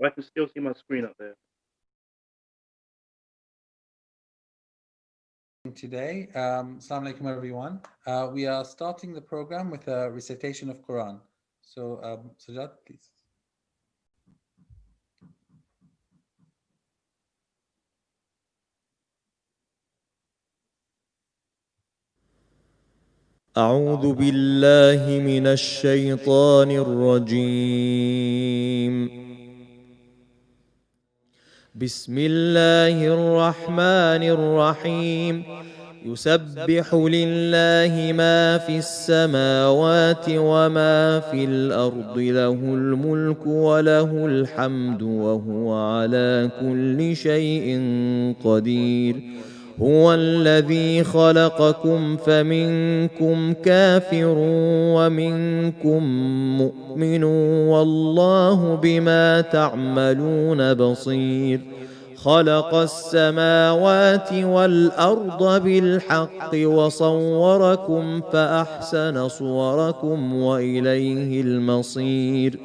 I can still see my screen up there. Today, Assalamu alaikum everyone. We are starting the program with a recitation of Quran. So, Sajad, please. أعوذ بالله من الشيطان الرجيم. بسم الله الرحمن الرحيم. يسبح لله ما في السماوات وما في الأرض، له الملك وله الحمد وهو على كل شيء قدير. هو الذي خلقكم فمنكم كافر ومنكم مؤمن والله بما تعملون بصير. خلق السماوات والأرض بالحق وصوركم فأحسن صوركم وإليه المصير.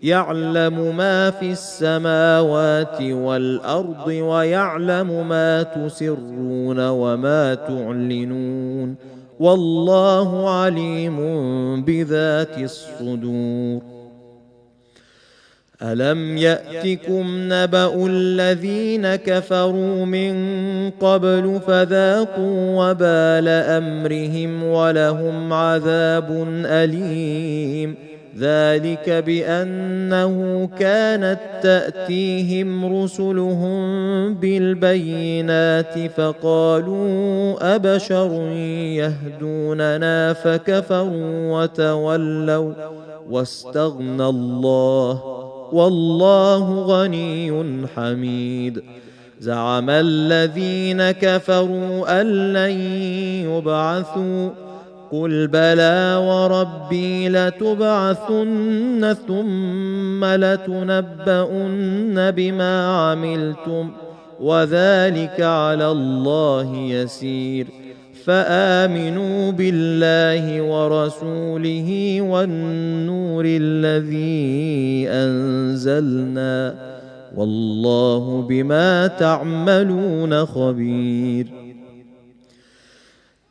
يعلم ما في السماوات والأرض ويعلم ما تسرون وما تعلنون والله عليم بذات الصدور. ألم يأتكم نبأ الذين كفروا من قبل فذاقوا وبال أمرهم ولهم عذاب أليم. ذلك بأنه كانت تأتيهم رسلهم بالبينات فقالوا أبشر يهدوننا فكفروا وتولوا واستغنى الله والله غني حميد. زعم الذين كفروا أن لن يبعثوا قل بلى وربي لتبعثن ثم لتنبؤن بما عملتم وذلك على الله يسير. فآمنوا بالله ورسوله والنور الذي أنزلنا والله بما تعملون خبير.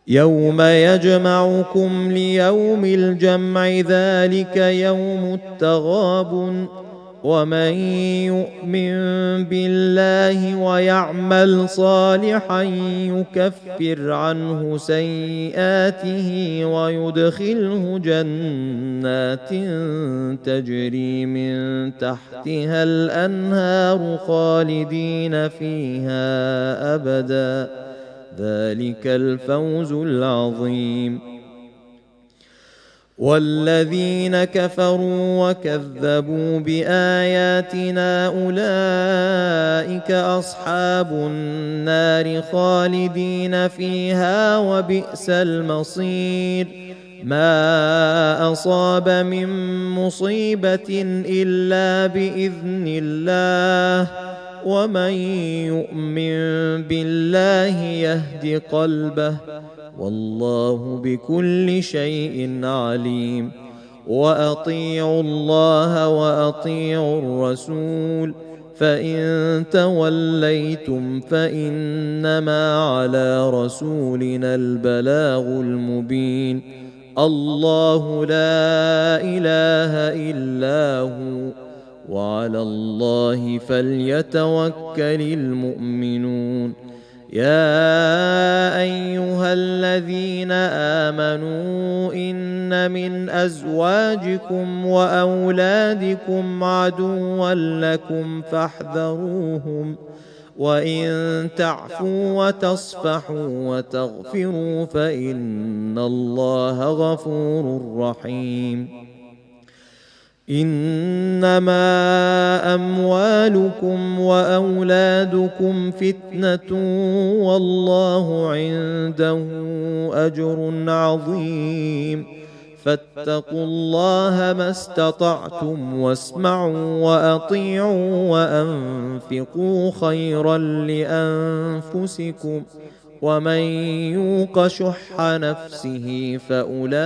يوم يجمعكم ليوم الجمع ذلك يوم التغابن. ومن يؤمن بالله ويعمل صالحا يكفر عنه سيئاته ويدخله جنات تجري من تحتها الأنهار خالدين فيها أبدا ذلك الفوز العظيم. والذين كفروا وكذبوا بآياتنا أولئك أصحاب النار خالدين فيها وبئس المصير. ما أصاب من مصيبة إلا بإذن الله ومن يؤمن بالله يهد قلبه والله بكل شيء عليم. وأطيعوا الله وأطيعوا الرسول فإن توليتم فإنما على رسولنا البلاغ المبين. الله لا إله إلا هو وعلى الله فليتوكل المؤمنون. يا أيها الذين آمنوا إن من أزواجكم وأولادكم عدوا لكم فاحذروهم وإن تعفوا وتصفحوا وتغفروا فإن الله غفور رحيم. إنما أموالكم وأولادكم فتنة والله عنده أجر عظيم. فاتقوا الله ما استطعتم واسمعوا وأطيعوا وأنفقوا خيرا لأنفسكم ومن يوق شح نفسه فأولئك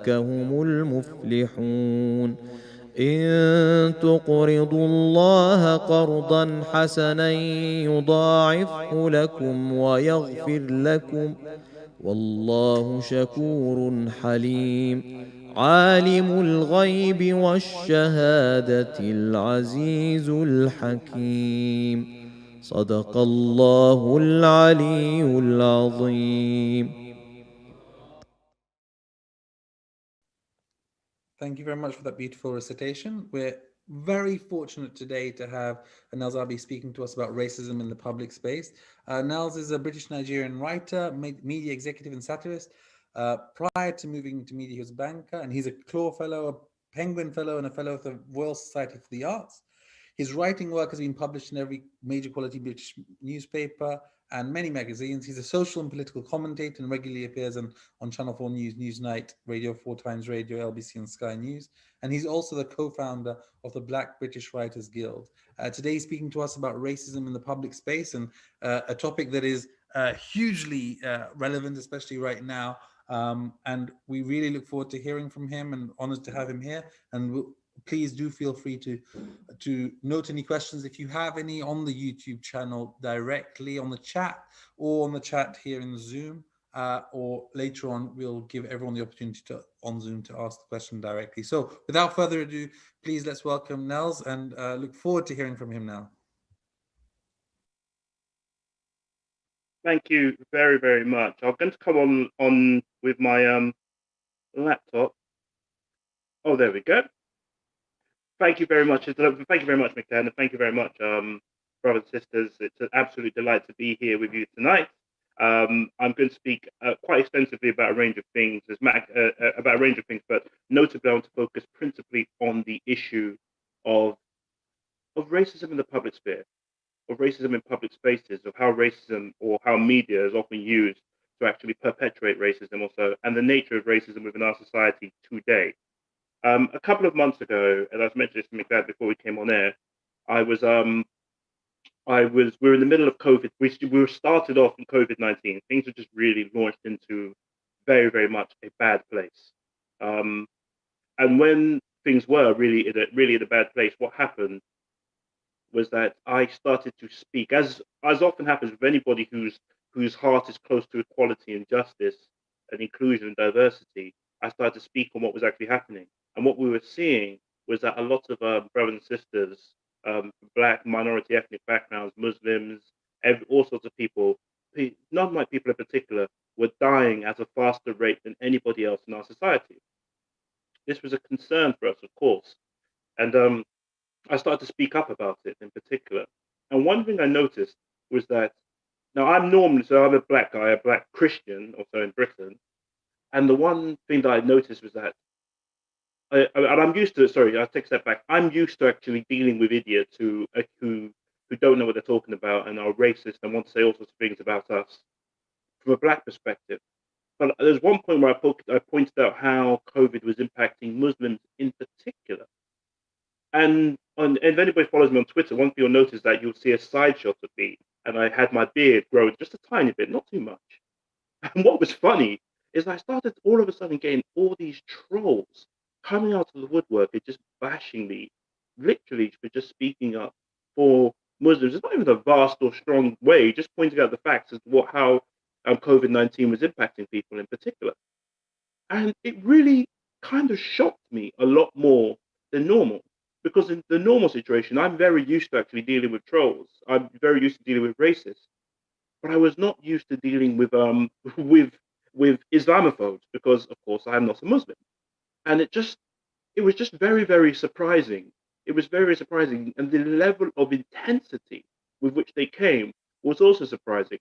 هم المفلحون. إن تقرضوا الله قرضا حسنا يضاعفه لكم ويغفر لكم والله شكور حليم عالم الغيب والشهادة العزيز الحكيم صدق الله العلي العظيم. Thank you very much for that beautiful recitation. We're very fortunate today to have Nels Abbey speaking to us about racism in the public space. Nels is a British-Nigerian writer, media executive and satirist. Prior to moving to media, he was a banker, and he's a Clore Fellow, a Penguin Fellow, and a Fellow of the Royal Society for the Arts. His writing work has been published in every major quality British newspaper and many magazines. He's a social and political commentator and regularly appears on Channel 4 News, Newsnight, Radio 4 Times Radio, LBC and Sky News. And he's also the co-founder of the Black British Writers Guild. Today he's speaking to us about racism in the public space, and a topic that is hugely relevant, especially right now. And we really look forward to hearing from him, and honored to have him here. And please do feel free to note any questions if you have any on the YouTube channel directly on the chat, or on the chat here in Zoom, or later on we'll give everyone the opportunity to on Zoom to ask the question directly. So without further ado, please let's welcome Nels, and look forward to hearing from him now. Thank you very, very much. I'm going to come on with my laptop. Oh, there we go. Thank you very much. Thank you very much, McDan, and thank you very much, brothers and sisters. It's an absolute delight to be here with you tonight. I'm going to speak quite extensively about a range of things, but notably I want to focus principally on the issue of racism in the public sphere, of racism in public spaces, of how racism or how media is often used to actually perpetuate racism also, and the nature of racism within our society today. A couple of months ago, and I've mentioned this to McDad before we came on air, we were in the middle of COVID. We were started off in COVID-19. Things were just really launched into very, very much a bad place. And when things were really in a bad place, what happened was that I started to speak, as often happens with anybody whose heart is close to equality and justice and inclusion and diversity. I started to speak on what was actually happening. And what we were seeing was that a lot of brothers and sisters, Black, minority ethnic backgrounds, Muslims, all sorts of people, non-white people in particular, were dying at a faster rate than anybody else in our society. This was a concern for us, of course. And I started to speak up about it in particular. And one thing I noticed was that, now I'm a Black guy, a Black Christian, also in Britain. And the one thing that I noticed was that, and I'm used to it. Sorry, I'll take a step back. I'm used to actually dealing with idiots who don't know what they're talking about and are racist and want to say all sorts of things about us from a Black perspective. But there's one point where I pointed out how COVID was impacting Muslims in particular. And if anybody follows me on Twitter, one thing you'll notice that you'll see a side shot of me, and I had my beard growing just a tiny bit, not too much. And what was funny is I started all of a sudden getting all these trolls coming out of the woodwork and just bashing me, literally for just speaking up for Muslims. It's not even a vast or strong way, just pointing out the facts as to how COVID-19 was impacting people in particular. And it really kind of shocked me a lot more than normal, because in the normal situation, I'm very used to actually dealing with trolls. I'm very used to dealing with racists, but I was not used to dealing with with Islamophobes, because of course I am not a Muslim. And it was just very, very surprising. It was very surprising. And the level of intensity with which they came was also surprising.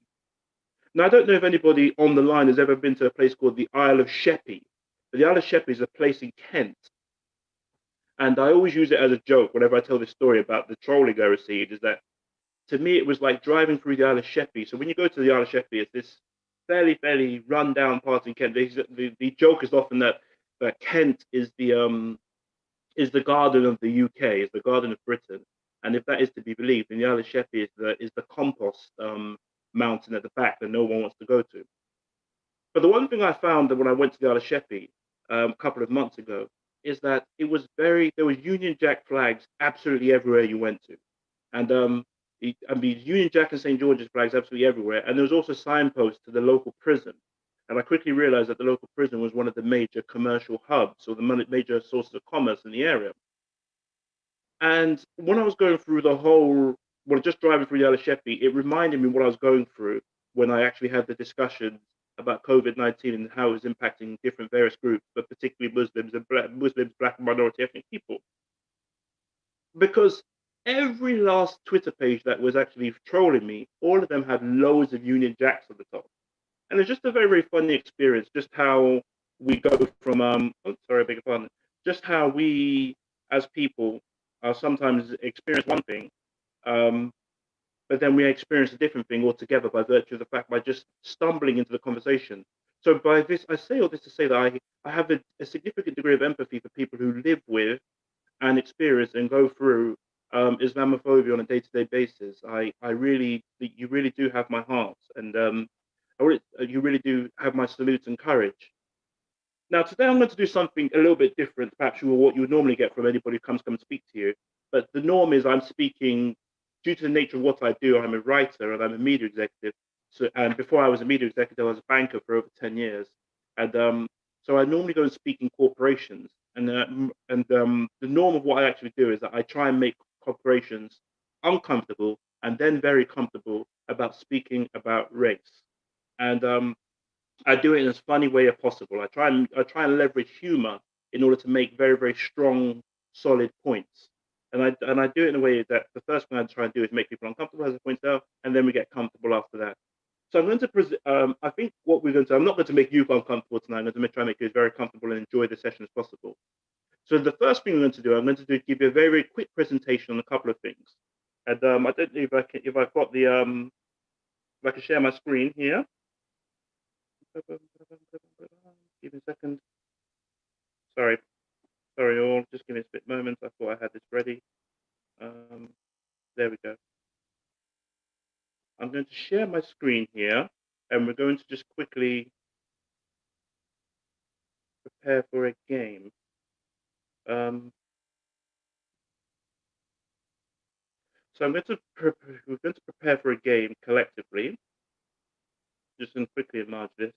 Now, I don't know if anybody on the line has ever been to a place called the Isle of Sheppey. The Isle of Sheppey is a place in Kent. And I always use it as a joke whenever I tell this story about the trolling I received, is that to me, it was like driving through the Isle of Sheppey. So when you go to the Isle of Sheppey, it's this fairly run-down part in Kent. The joke is often that Kent is the garden of the UK, is the garden of Britain, and if that is to be believed, then the Isle of Sheppey is the compost mountain at the back that no one wants to go to. But the one thing I found that when I went to the Isle of Sheppey a couple of months ago is that there was Union Jack flags absolutely everywhere you went to. And Union Jack and St. George's flags absolutely everywhere. And there was also signposts to the local prison. And I quickly realized that the local prison was one of the major commercial hubs or the major sources of commerce in the area. And when I was going through just driving through Yellow Sheppey, it reminded me what I was going through when I actually had the discussion about COVID-19 and how it was impacting different various groups, but particularly Muslims and Black and minority ethnic people. Because every last Twitter page that was actually trolling me, all of them had loads of Union Jacks on the top. And it's just a very, very funny experience, just how we go from, I beg your pardon, just how we as people sometimes experience one thing, but then we experience a different thing altogether by virtue of the fact by just stumbling into the conversation. So by this, I say all this to say that I have a significant degree of empathy for people who live with and experience and go through Islamophobia on a day-to-day basis. You really do have my heart, and you really do have my salute and courage. Now, today I'm going to do something a little bit different, perhaps what you would normally get from anybody who comes to speak to you. But the norm is I'm speaking, due to the nature of what I do, I'm a writer and I'm a media executive. So, and before I was a media executive, I was a banker for over 10 years. And so I normally go and speak in corporations. And the norm of what I actually do is that I try and make corporations uncomfortable and then very comfortable about speaking about race. And I do it in as funny way as possible. I try and leverage humor in order to make very, very strong, solid points. And I do it in a way that the first thing I try and do is make people uncomfortable, as I pointed out, and then we get comfortable after that. So I'm going to I think what we're going to, I'm not going to make you uncomfortable tonight. I'm going to try and make you as very comfortable and enjoy the session as possible. So the first thing I'm going to do, give you a very, very quick presentation on a couple of things. And I don't know if I've got the if I can share my screen here. Give me a second. Sorry all. Just give me a moment. I thought I had this ready. There we go. I'm going to share my screen here, and we're going to just quickly prepare for a game. So we're going to prepare for a game collectively. Just going to quickly enlarge this.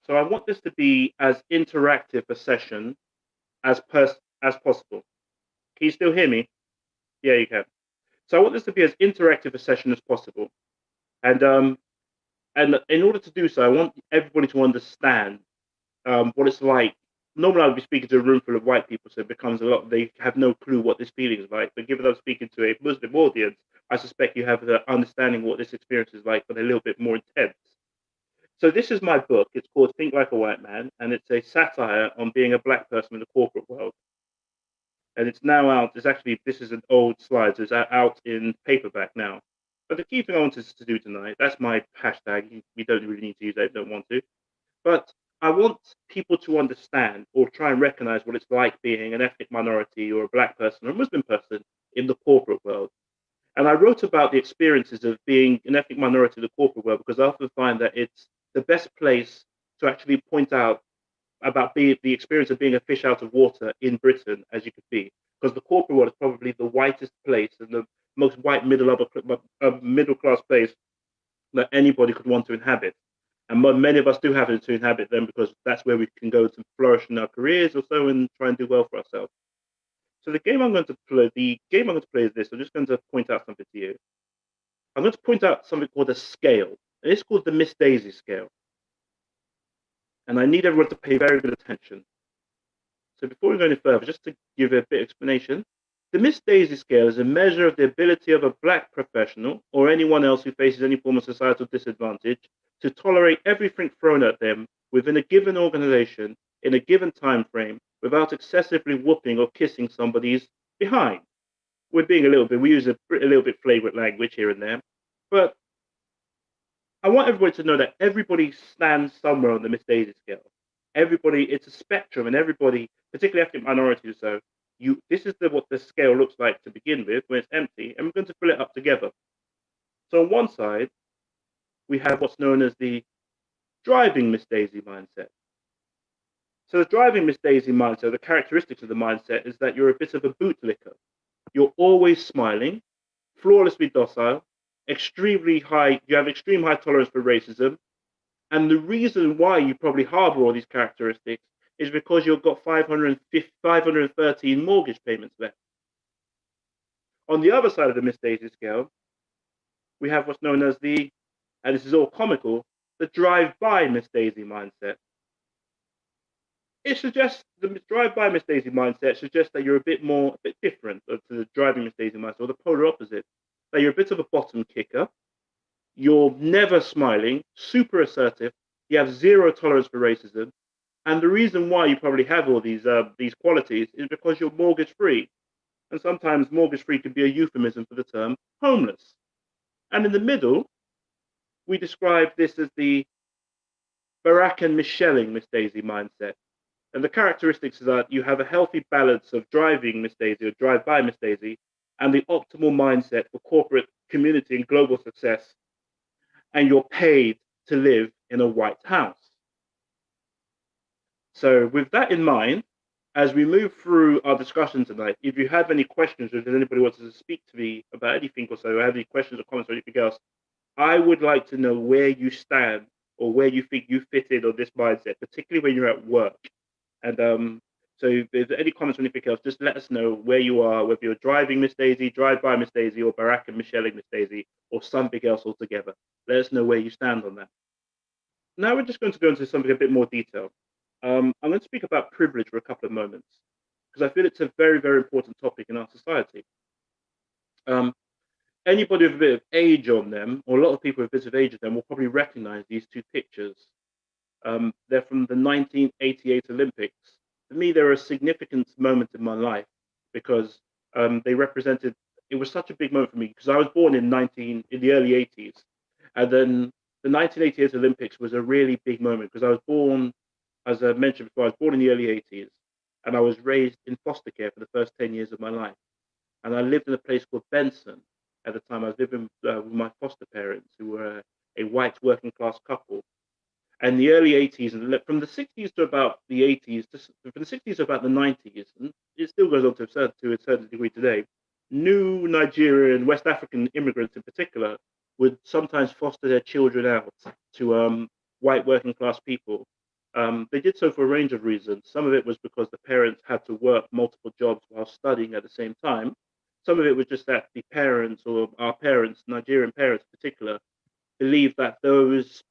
So I want this to be as interactive a session as possible. Can you still hear me? Yeah, you can. So I want this to be as interactive a session as possible. And in order to do so, I want everybody to understand what it's like. Normally, I would be speaking to a room full of white people, so it becomes they have no clue what this feeling is like. But given I'm speaking to a Muslim audience, I suspect you have the understanding what this experience is like, but a little bit more intense. So this is my book. It's called Think Like a White Man, and it's a satire on being a black person in the corporate world. And it's now out. This is an old slide, so it's out in paperback now. But the key thing I wanted to do tonight, that's my hashtag. You don't really need to use that if you don't want to. But I want people to understand or try and recognize what it's like being an ethnic minority or a black person or a Muslim person in the corporate world. And I wrote about the experiences of being an ethnic minority in the corporate world because I often find that it's the best place to actually point out about the experience of being a fish out of water in Britain as you could be, because the corporate world is probably the whitest place and the most white middle class place that anybody could want to inhabit. And many of us do have to inhabit them because that's where we can go to flourish in our careers or so and try and do well for ourselves. So the game I'm going to play is this. I'm just going to point out something to you. I'm going to point out something called a scale. And it's called the Miss Daisy scale. And I need everyone to pay very good attention. So before we go any further, just to give a bit of explanation, the Miss Daisy scale is a measure of the ability of a black professional or anyone else who faces any form of societal disadvantage to tolerate everything thrown at them within a given organization in a given time frame without excessively whooping or kissing somebody's behind. We use a little bit flagrant language here and there, but I want everybody to know that everybody stands somewhere on the Miss Daisy scale. Everybody, it's a spectrum, and everybody, particularly ethnic minorities, so this is what the scale looks like to begin with when it's empty, and we're going to fill it up together. So on one side, we have what's known as the driving Miss Daisy mindset. So the driving Miss Daisy mindset, the characteristics of the mindset is that you're a bit of a bootlicker. You're always smiling, flawlessly docile, extremely high, you have extreme high tolerance for racism. And the reason why you probably harbor all these characteristics is because you've got 513 mortgage payments left. On the other side of the Miss Daisy scale, we have what's known as and this is all comical, the drive-by Miss Daisy mindset. It suggests the drive-by Miss Daisy mindset suggests that you're a bit different to the driving Miss Daisy mindset, or the polar opposite. That you're a bit of a bottom kicker. You're never smiling, super assertive. You have zero tolerance for racism, and the reason why you probably have all these qualities is because you're mortgage-free, and sometimes mortgage-free could be a euphemism for the term homeless. And in the middle, we describe this as the Barack and Michelling Miss Daisy mindset. And the characteristics is that you have a healthy balance of driving Miss Daisy or drive-by Miss Daisy and the optimal mindset for corporate, community, and global success. And you're paid to live in a white house. So with that in mind, as we move through our discussion tonight, if you have any questions, or if anybody wants to speak to me about anything or so, or have any questions or comments or anything else, I would like to know where you stand or where you think you fit in on this mindset, particularly when you're at work. And so if there's any comments or anything else, just let us know where you are, whether you're driving Miss Daisy, drive-by Miss Daisy, or Barack and Michelling Miss Daisy, or something else altogether. Let us know where you stand on that. Now we're just going to go into something a bit more detail. I'm going to speak about privilege for a couple of moments, because I feel it's a very, very important topic in our society. Anybody with a bit of age on them, or a lot of people with a bit of age on them, will probably recognize these two pictures. They're from the 1988 Olympics. For me, they're a significant moment in my life because they represented. It was such a big moment for me because I was born in the early 80s, and then the 1988 Olympics was a really big moment because I was born, as I mentioned before, I was born in the early 80s, and I was raised in foster care for the first 10 years of my life, and I lived in a place called Benson. At the time, I was living with my foster parents, who were a white working class couple. And the early 80s, and from the 60s to about the 80s, from the 60s to about the 90s, and it still goes on to a certain degree today, new Nigerian, West African immigrants in particular would sometimes foster their children out to white working class people. They did so for a range of reasons. Some of it was because the parents had to work multiple jobs while studying at the same time. Some of it was just that the parents, or our parents, Nigerian parents in particular, believed that those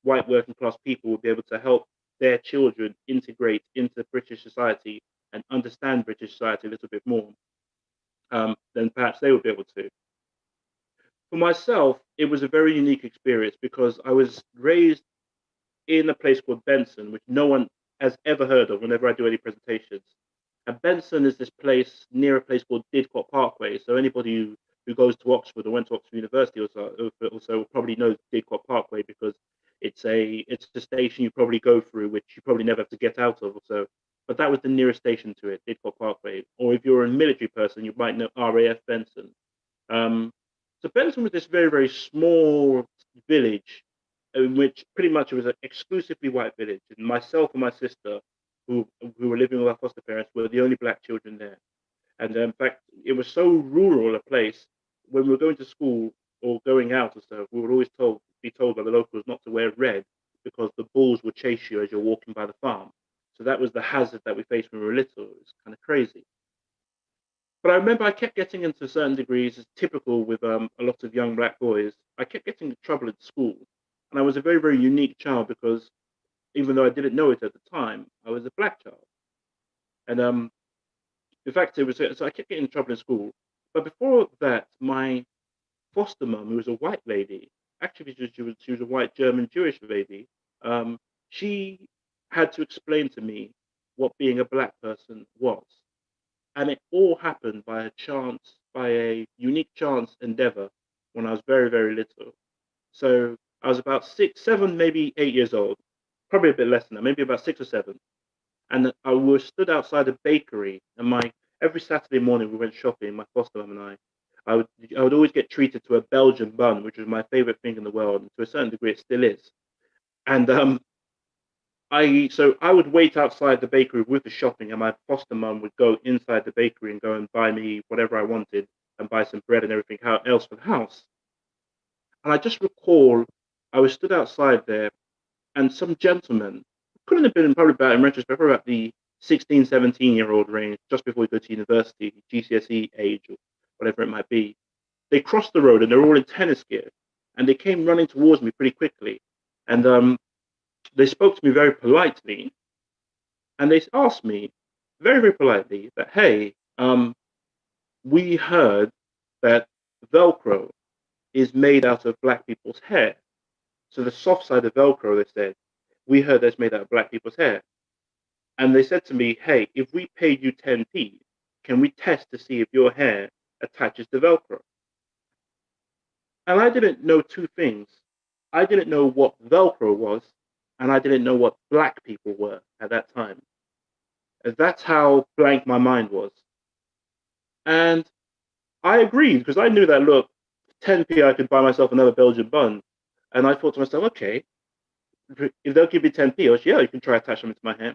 white working class people would be able to help their children integrate into British society and understand British society a little bit more than perhaps they would be able to. For myself, it was a very unique experience because I was raised in a place called Benson, which no one has ever heard of whenever I do any presentations. And Benson is this place near a place called Didcot Parkway. So anybody who goes to Oxford or went to Oxford University also probably knows Didcot Parkway because it's a station you probably go through, which you probably never have to get out of. So, but that was the nearest station to it, Didcot Parkway. Or if you're a military person, you might know RAF Benson. So Benson was this very, very small village in which pretty much it was an exclusively white village. And myself and my sister, who were living with our foster parents, were the only black children there. And in fact, it was so rural a place. When we were going to school or going out or so, we would always be told by the locals not to wear red because the bulls would chase you as you're walking by the farm. So that was the hazard that we faced when we were little. It was kind of crazy. But I remember I kept getting into certain degrees, as typical with a lot of young black boys. I kept getting into trouble at school. And I was a very, very unique child because even though I didn't know it at the time, I was a black child. And in fact, so I kept getting in trouble in school. But before that, my foster mum, who was a white lady, actually she was a white German Jewish lady, she had to explain to me what being a black person was. And it all happened by a unique chance endeavor when I was very, very little. So I was about 6, 7, maybe 8 years old, probably a bit less than that, maybe about 6 or 7. And I was stood outside a bakery, and every Saturday morning we went shopping, my foster mum and I would always get treated to a Belgian bun, which was my favorite thing in the world, and to a certain degree it still is. And I would wait outside the bakery with the shopping, and my foster mum would go inside the bakery and go and buy me whatever I wanted and buy some bread and everything else for the house. And I just recall I was stood outside there, and some gentleman, couldn't have been probably about, in retrospect, probably about the 16, 17-year-old range, just before we go to university, GCSE age or whatever it might be. They crossed the road and they're all in tennis gear, and they came running towards me pretty quickly. And they spoke to me very politely, and they asked me very, very politely that, hey, we heard that Velcro is made out of black people's hair. So the soft side of Velcro, they said, we heard that's made out of black people's hair. And they said to me, hey, if we paid you 10p, can we test to see if your hair attaches to Velcro? And I didn't know two things. I didn't know what Velcro was, and I didn't know what black people were at that time. That's how blank my mind was. And I agreed, because I knew that, look, 10p, I could buy myself another Belgian bun. And I thought to myself, okay, if they'll give me 10p, I was, yeah, you can try attach them into my hair.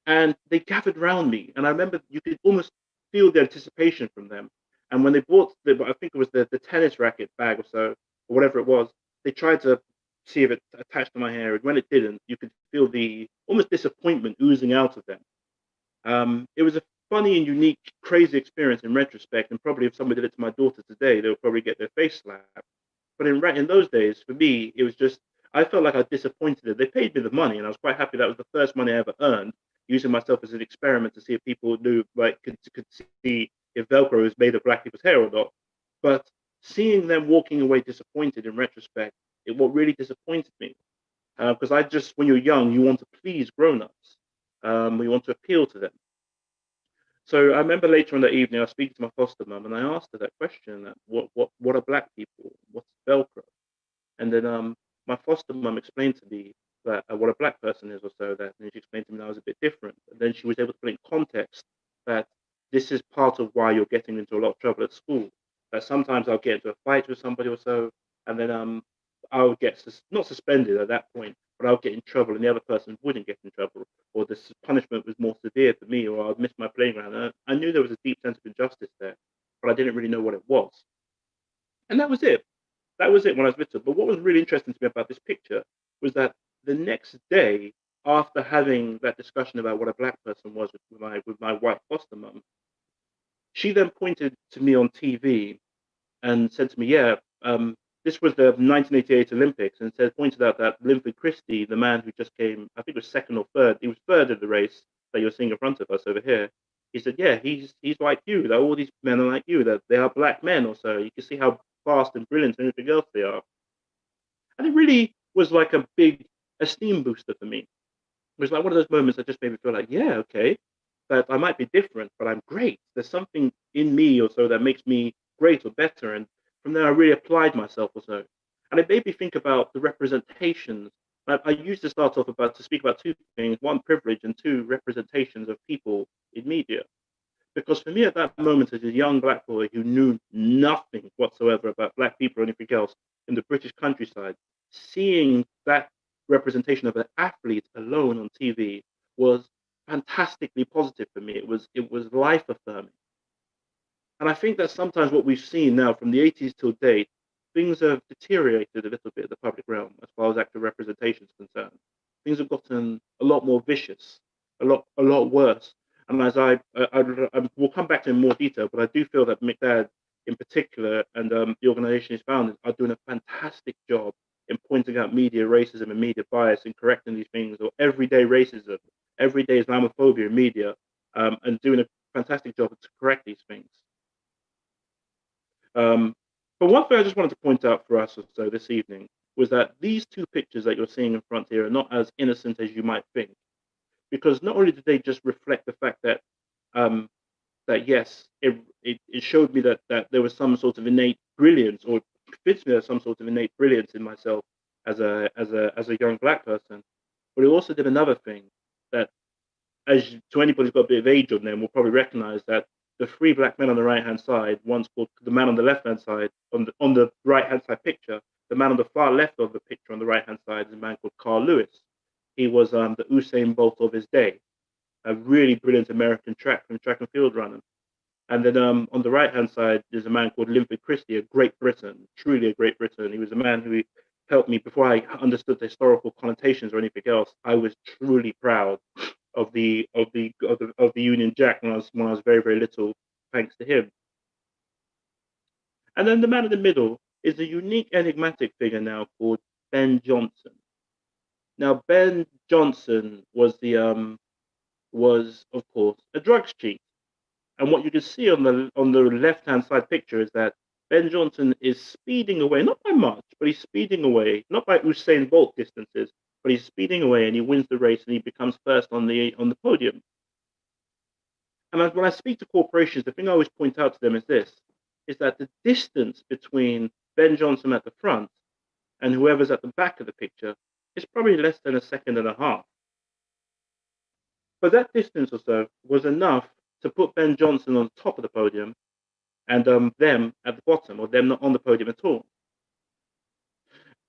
And they gathered around me, and I remember you could almost feel the anticipation from them. And when they bought I think it was the tennis racket bag or so, or whatever it was, they tried to see if it attached to my hair. And when it didn't, you could feel the almost disappointment oozing out of them. It was a funny and unique, crazy experience in retrospect. And probably if somebody did it to my daughter today, they would probably get their face slapped. But in those days, for me, it was just, I felt like I disappointed them. They paid me the money, and I was quite happy that was the first money I ever earned, using myself as an experiment to see if people knew, like, could see if Velcro is made of black people's hair or not. But seeing them walking away disappointed in retrospect, what really disappointed me, because I just, when you're young, you want to please grown-ups, you want to appeal to them. So I remember later on that evening, I was speaking to my foster mum, and I asked her that question: what are black people? What's Velcro? And then my foster mum explained to me that what a black person is, or so. That, and she explained to me that I was a bit different. And then she was able to put in context that this is part of why you're getting into a lot of trouble at school. That sometimes I'll get into a fight with somebody or so, and then I'll get not suspended at that point, but I'll get in trouble, and the other person wouldn't get in trouble, or the punishment was more severe for me, or I'd miss my playground. And I knew there was a deep sense of injustice there, but I didn't really know what it was. And that was it. That was it when I was little. But what was really interesting to me about this picture was that the next day, after having that discussion about what a black person was with my white foster mum, she then pointed to me on TV and said to me, yeah, this was the 1988 Olympics, and pointed out that Linford Christie, the man who just came, I think it was second or third, he was third in the race that you're seeing in front of us over here. He said, yeah, he's like you, that all these men are like you, that they are black men or so. You can see how fast and brilliant and everything else they are. And it really was like a big esteem booster for me. It was like one of those moments that just made me feel like, yeah, okay, that I might be different, but I'm great. There's something in me or so that makes me great or better. And from there, I really applied myself or so. And it made me think about the representations. I used to start off to speak about two things: one, privilege, and two, representations of people in media. Because for me, at that moment, as a young black boy who knew nothing whatsoever about black people or anything else in the British countryside, seeing that representation of an athlete alone on TV was fantastically positive for me. It was life affirming. And I think that sometimes what we've seen now from the 80s till date, things have deteriorated a little bit in the public realm as far as active representation is concerned. Things have gotten a lot more vicious, a lot worse. And as we'll come back to in more detail, but I do feel that McDad in particular and the organization he's founded are doing a fantastic job in pointing out media racism and media bias and correcting these things, or everyday racism, everyday Islamophobia in media, and doing a fantastic job to correct these things. But one thing I just wanted to point out for us or so this evening was that these two pictures that you're seeing in front here are not as innocent as you might think, because not only did they just reflect the fact that that yes, it showed me that there was some sort of innate brilliance, or fits me as some sort of innate brilliance in myself as a young black person, but it also did another thing that, to anybody who's got a bit of age on them, will probably recognize that the three black men on the right-hand side, one's called the man on the left-hand side, on the right-hand side picture, the man on the far left of the picture on the right-hand side is a man called Carl Lewis. he was the Usain Bolt of his day, a really brilliant American track and field runner. And then on the right-hand side, there's a man called Linford Christie, a Great Britain, truly a Great Britain. He was a man who helped me before I understood the historical connotations or anything else. I was truly proud of the Union Jack when I was very, very little, thanks to him. And then the man in the middle is a unique, enigmatic figure now called Ben Jonson. Now, Ben Jonson was of course a drugs cheat. And what you can see on the left-hand side picture is that Ben Jonson is speeding away, not by much, but he's speeding away, not by Usain Bolt distances, but he's speeding away and he wins the race and he becomes first on the podium. And when I speak to corporations, the thing I always point out to them is this, is that the distance between Ben Jonson at the front and whoever's at the back of the picture is probably less than a second and a half. But that distance or so was enough to put Ben Jonson on top of the podium and them at the bottom, or them not on the podium at all.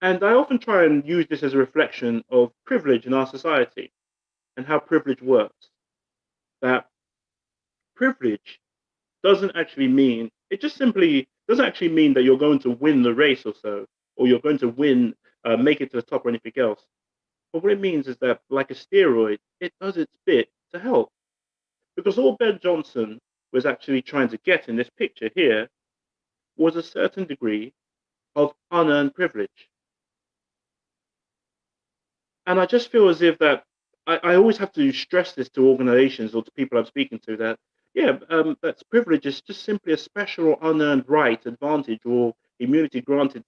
And I often try and use this as a reflection of privilege in our society and how privilege works. That privilege doesn't actually mean, it just simply doesn't actually mean that you're going to win the race or so, or you're going to win, make it to the top or anything else. But what it means is that, like a steroid, it does its bit to help. Because all Ben Jonson was actually trying to get in this picture here was a certain degree of unearned privilege. And I just feel as if that I always have to stress this to organizations or to people I'm speaking to that, that's privilege is just simply a special or unearned right, advantage, or immunity granted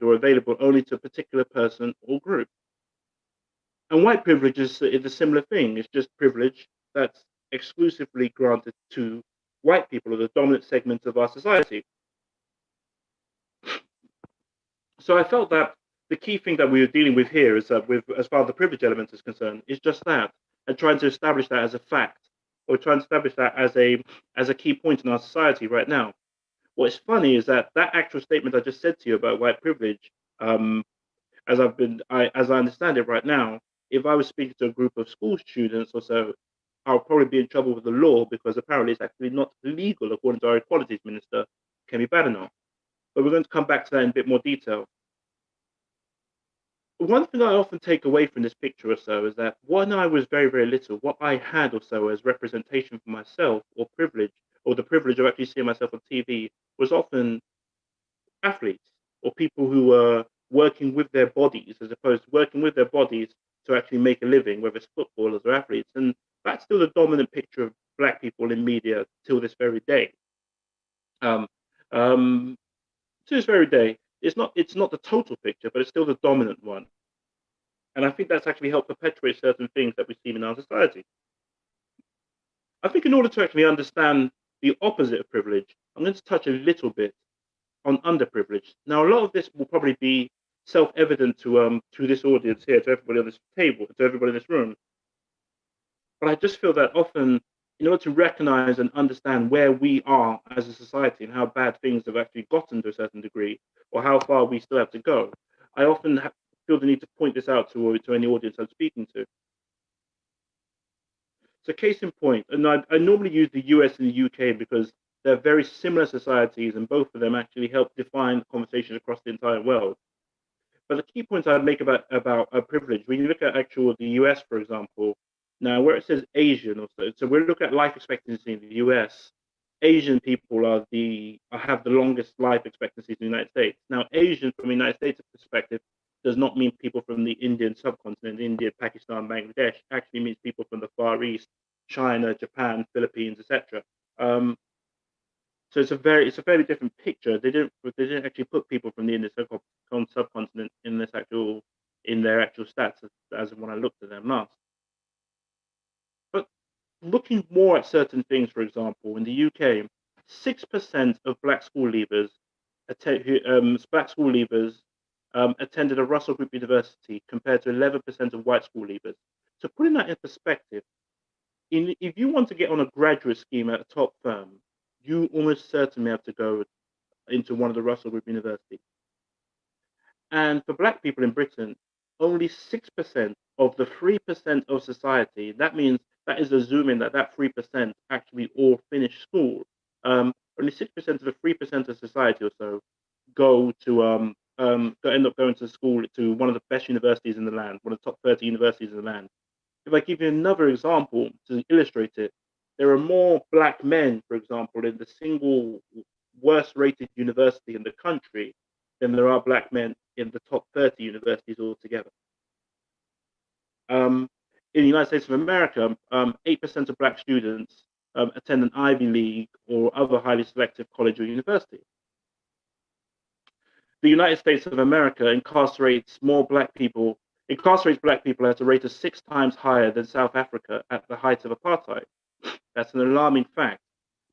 or available only to a particular person or group. And white privilege is a similar thing. It's just privilege that's exclusively granted to white people or the dominant segments of our society. So I felt that the key thing that we were dealing with here is that as far as the privilege element is concerned, is just that, and trying to establish that as a fact, or trying to establish that as a key point in our society right now. What's funny is that actual statement I just said to you about white privilege, as I understand it right now, if I was speaking to a group of school students or so, I'll probably be in trouble with the law because apparently it's actually not legal, according to our equalities minister, Kemi Badenoch. But we're going to come back to that in a bit more detail. One thing I often take away from this picture or so is that when I was very, very little, what I had or so as representation for myself or privilege, or the privilege of actually seeing myself on TV, was often athletes or people who were working with their bodies as opposed to working with their bodies to actually make a living, whether it's footballers or athletes. And that's still the dominant picture of Black people in media till this very day. To this very day, it's not the total picture, but it's still the dominant one. And I think that's actually helped perpetuate certain things that we see in our society. I think in order to actually understand the opposite of privilege, I'm going to touch a little bit on underprivilege. Now, a lot of this will probably be self-evident to this audience here, to everybody on this table, to everybody in this room. But I just feel that often, in order to recognize and understand where we are as a society and how bad things have actually gotten to a certain degree, or how far we still have to go, I often feel the need to point this out to any audience I'm speaking to. So case in point, and I normally use the US and the UK because they're very similar societies and both of them actually help define conversations across the entire world. But the key points I'd make about privilege, when you look at the US, for example, now where it says Asian, so we're looking at life expectancy in the US. Asian people have the longest life expectancies in the United States. Now, Asian from the United States perspective does not mean people from the Indian subcontinent, India, Pakistan, Bangladesh. Actually means people from the Far East, China, Japan, Philippines, etc. So it's a fairly different picture. They didn't actually put people from the Indian subcontinent in their actual stats as when I looked at them last. But looking more at certain things, for example, in the UK, 6% of black school leavers attended a Russell Group university compared to 11% of white school leavers. So putting that in perspective, if you want to get on a graduate scheme at a top firm, you almost certainly have to go into one of the Russell Group universities. And for black people in Britain, only 6% of the 3% of society. That means that is assuming that 3% actually all finish school. Only 6% of the 3% of society or so go to end up going to school to one of the best universities in the land, one of the top 30 universities in the land. If I give you another example to illustrate it, there are more black men, for example, in the single worst rated university in the country than there are black men in the top 30 universities altogether. In the United States of America, 8% of black students attend an Ivy League or other highly selective college or university. The United States of America incarcerates black people at a rate of 6 times higher than South Africa at the height of apartheid. That's an alarming fact.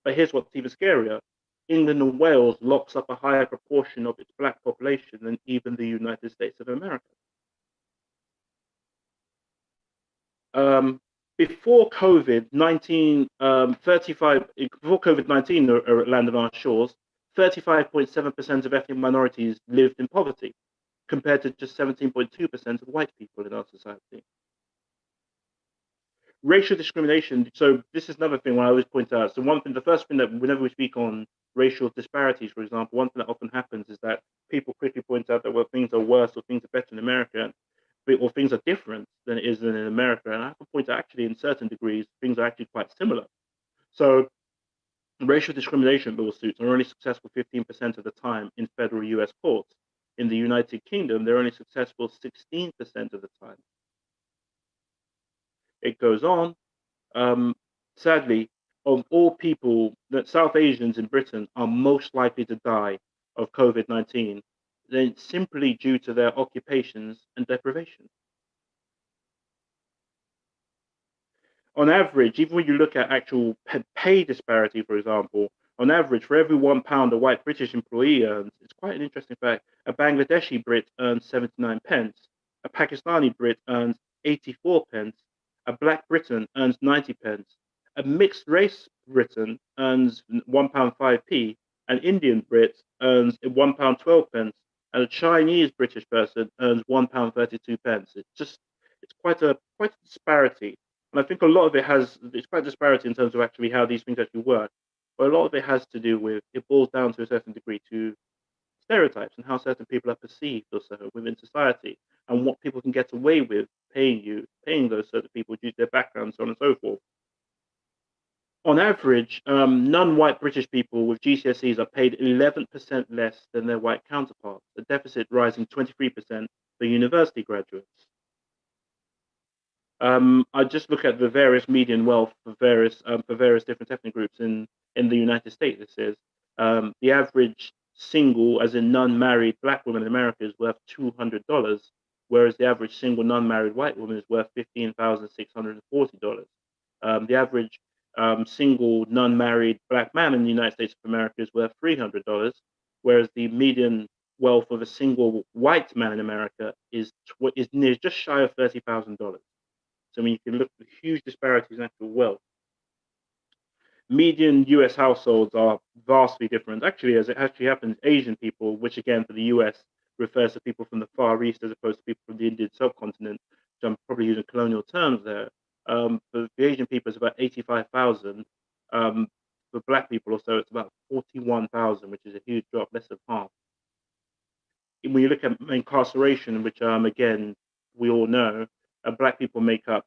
But here's what's even scarier. England and Wales locks up a higher proportion of its black population than even the United States of America. Before COVID-19, before COVID-19 landed on our shores, 35.7% of ethnic minorities lived in poverty, compared to just 17.2% of white people in our society. Racial discrimination. So this is another thing I always point out. So the first thing that whenever we speak on racial disparities, for example, one thing that often happens is that people quickly point out that, well, things are worse or things are better in America, or things are different than it is in America. And I have to point out, actually, in certain degrees, things are actually quite similar. So racial discrimination lawsuits are only successful 15% of the time in federal US courts. In the United Kingdom, they're only successful 16% of the time. It goes on. Sadly, of all people, that South Asians in Britain are most likely to die of COVID-19, then simply due to their occupations and deprivation. On average, even when you look at actual pay disparity, for example, on average, for every £1 a white British employee earns, it's quite an interesting fact, a Bangladeshi Brit earns 79 pence, a Pakistani Brit earns 84 pence, a Black Briton earns 90 pence, a mixed race Briton earns £1.05p, an Indian Brit earns £1.12 pence, and a Chinese British person earns £1.32 pence. It's quite a disparity. And I think a lot of it's quite disparity in terms of actually how these things actually work. But a lot of it has to do with, it boils down to a certain degree to stereotypes and how certain people are perceived also within society, and what people can get away with paying those certain people due to their background, so on and so forth. On average, non-white British people with GCSEs are paid 11% less than their white counterparts, the deficit rising 23% for university graduates. I just look at the various median wealth for various different ethnic groups in the United States. This is the average single, as in non-married black woman in America, is worth $200, whereas the average single non-married white woman is worth $15,640. The average single non-married black man in the United States of America is worth $300, whereas the median wealth of a single white man in America is near just shy of $30,000. So I mean, you can look at huge disparities in actual wealth. Median US households are vastly different. Actually, as it actually happens, Asian people, which again for the US refers to people from the Far East as opposed to people from the Indian subcontinent, which I'm probably using colonial terms there. For the Asian people, it's about 85,000. For Black people, also, it's about 41,000, which is a huge drop, less than half. When you look at incarceration, which again we all know, Black people make up,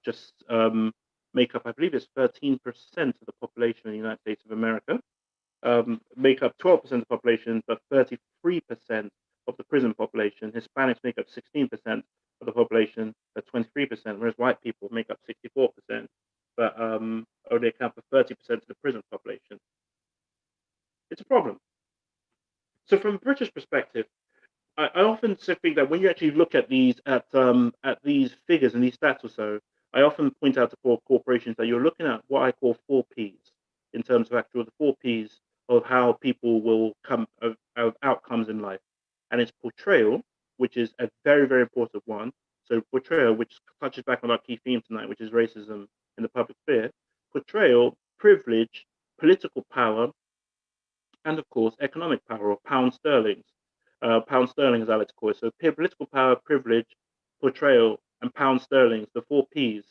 I believe it's 13% of the population in the United States of America, make up 12% of the population, but 33% of the prison population. Hispanics make up 16% of the population, but 23%, whereas white people make up 64%, but only account for 30% of the prison population. It's a problem. So from a British perspective, I often think that when you actually look at these figures and these stats or so, I often point out to corporations that you're looking at what I call 4 Ps in terms of actual the 4 Ps of how people will come of outcomes in life, and it's portrayal, which is a very, very important one. So portrayal, which touches back on our key theme tonight, which is racism in the public sphere. Portrayal, privilege, political power, and of course economic power, or pound sterling, as I like to call it. So political power, privilege, portrayal, and pound sterling, the four P's.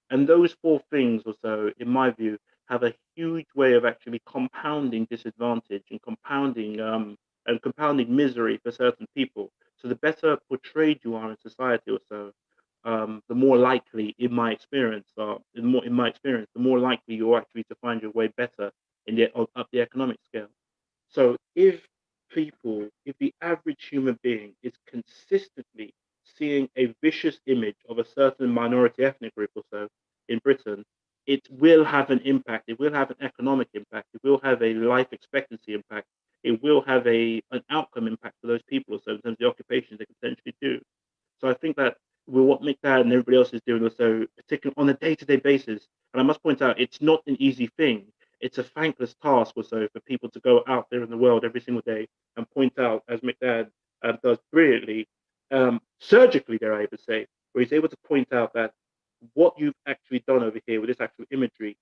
And those four things or so, in my view, have a huge way of actually compounding disadvantage and compounding misery for certain people. So the better portrayed you are in society or so, the more likely, in my experience, the more likely you're actually to find your way better in the up the economic scale. So if the average human being is consistently seeing a vicious image of a certain minority ethnic group or so in Britain, it will have an impact. It will have an economic impact. It will have a life expectancy impact. It will have an outcome impact for those people or so in terms of the occupations they can potentially do. So I think that with what McDad and everybody else is doing also, particularly on a day-to-day basis, and I must point out, it's not an easy thing. It's a thankless task or so for people to go out there in the world every single day and point out, as McDad does brilliantly, surgically, dare I even say, where he's able to point out that what you've actually done over here with this actual imagery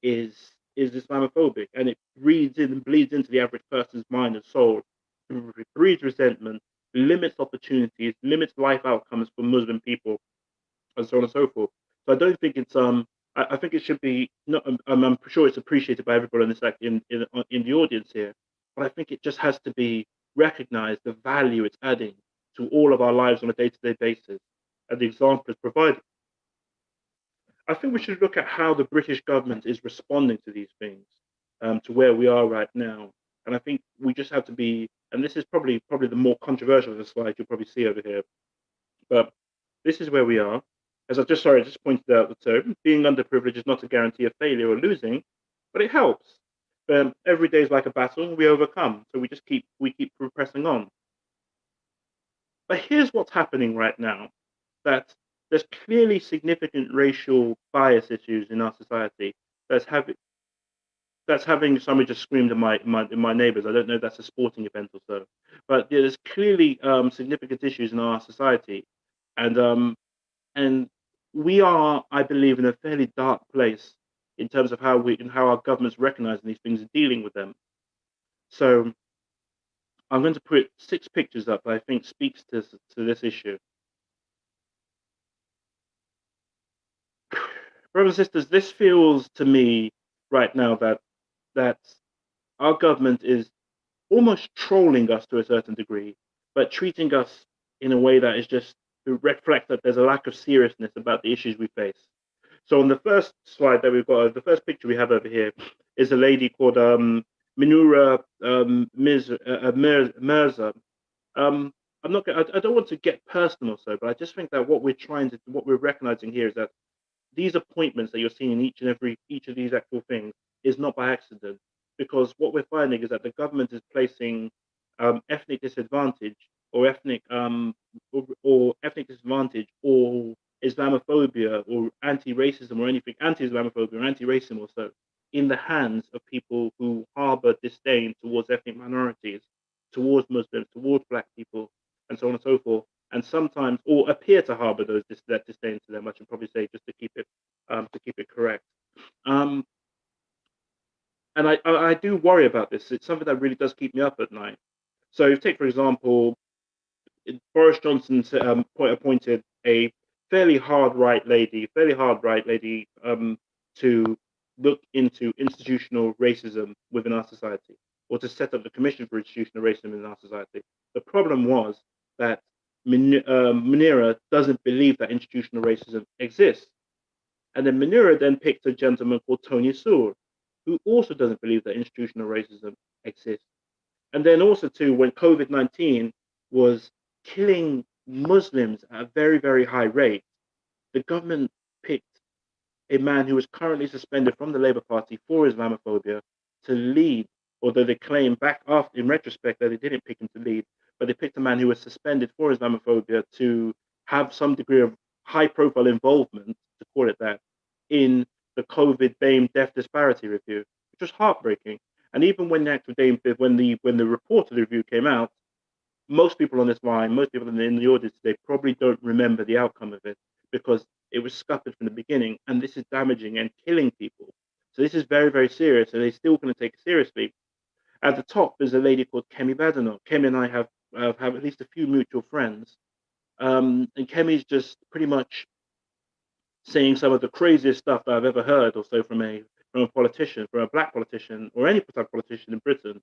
is Islamophobic, and it reads in and bleeds into the average person's mind and soul, breeds resentment, limits opportunities, limits life outcomes for Muslim people, and so on and so forth. So I don't think it's I think it should be not. I'm sure it's appreciated by everybody in this in the audience here, but I think it just has to be recognized the value it's adding to all of our lives on a day-to-day basis, and the example it's providing. I think we should look at how the British government is responding to these things, to where we are right now. And I think we just have to be, and this is probably the more controversial of the slides you'll probably see over here, but this is where we are. As I just pointed out, the term being underprivileged is not a guarantee of failure or losing, but it helps. Every day is like a battle, and we overcome. So we keep pressing on. But here's what's happening right now: that there's clearly significant racial bias issues in our society. That's having somebody just screamed in my neighbors. I don't know if that's a sporting event or so, but there's clearly significant issues in our society, and we are, I believe, in a fairly dark place in terms of how our government's recognizing these things and dealing with them. So I'm going to put 6 pictures up that I think speaks to this issue. Brothers and sisters, this feels to me right now that our government is almost trolling us to a certain degree, but treating us in a way that is just to reflect that there's a lack of seriousness about the issues we face. So on the first slide that we've got, the first picture we have over here is a lady called Minura Mirza. I don't want to get personal, so, but I just think that what we're recognizing here is that these appointments that you're seeing in each of these actual things is not by accident, because what we're finding is that the government is placing ethnic disadvantage or ethnic disadvantage or Islamophobia or anti-racism or anything, anti-Islamophobia or anti-racism or so, in the hands of people who harbor disdain towards ethnic minorities, towards Muslims, towards Black people, and so on and so forth, and sometimes or appear to harbor that disdain to them. I should probably say, just to keep it correct. And I do worry about this. It's something that really does keep me up at night. So take, for example, Boris Johnson appointed a fairly hard right lady to look into institutional racism within our society, or to set up the Commission for Institutional Racism in our society. The problem was that Munira doesn't believe that institutional racism exists. And then Munira then picked a gentleman called Tony Soor, who also doesn't believe that institutional racism exists. And then also too, when COVID-19 was killing Muslims at a very, very high rate, the government picked a man who was currently suspended from the Labour Party for Islamophobia to lead, although they claim back after, in retrospect, that they didn't pick him to lead, but they picked a man who was suspended for Islamophobia to have some degree of high-profile involvement, to call it that, in the COVID BAME death disparity review, which was heartbreaking. And even when the actual when the report of the review came out, most people on this line, most people in the audience today probably don't remember the outcome of it, because it was scuppered from the beginning, and this is damaging and killing people. So this is very, very serious, and they're still going to take it seriously. At the top, there's a lady called Kemi Badenoch. Kemi and I have at least a few mutual friends, And Kemi's just pretty much saying some of the craziest stuff that I've ever heard or so from a politician, from a black politician or any type of politician in Britain.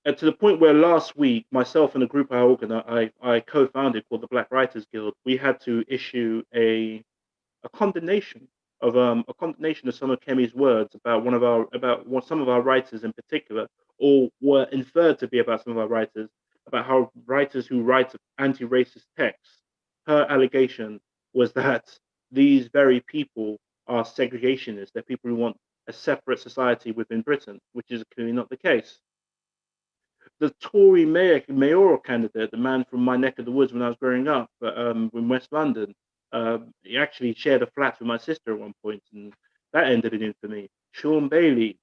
And to the point where last week, myself and a group I co-founded called the Black Writers Guild, we had to issue a condemnation of some of Kemi's words about some of our writers in particular, or were inferred to be about some of our writers, about how writers who write anti-racist texts, her allegation was that these very people are segregationists. They're people who want a separate society within Britain, which is clearly not the case. The Tory mayoral candidate, the man from my neck of the woods when I was growing up, in West London, he actually shared a flat with my sister at one point, and that ended in infamy. Sean Bailey,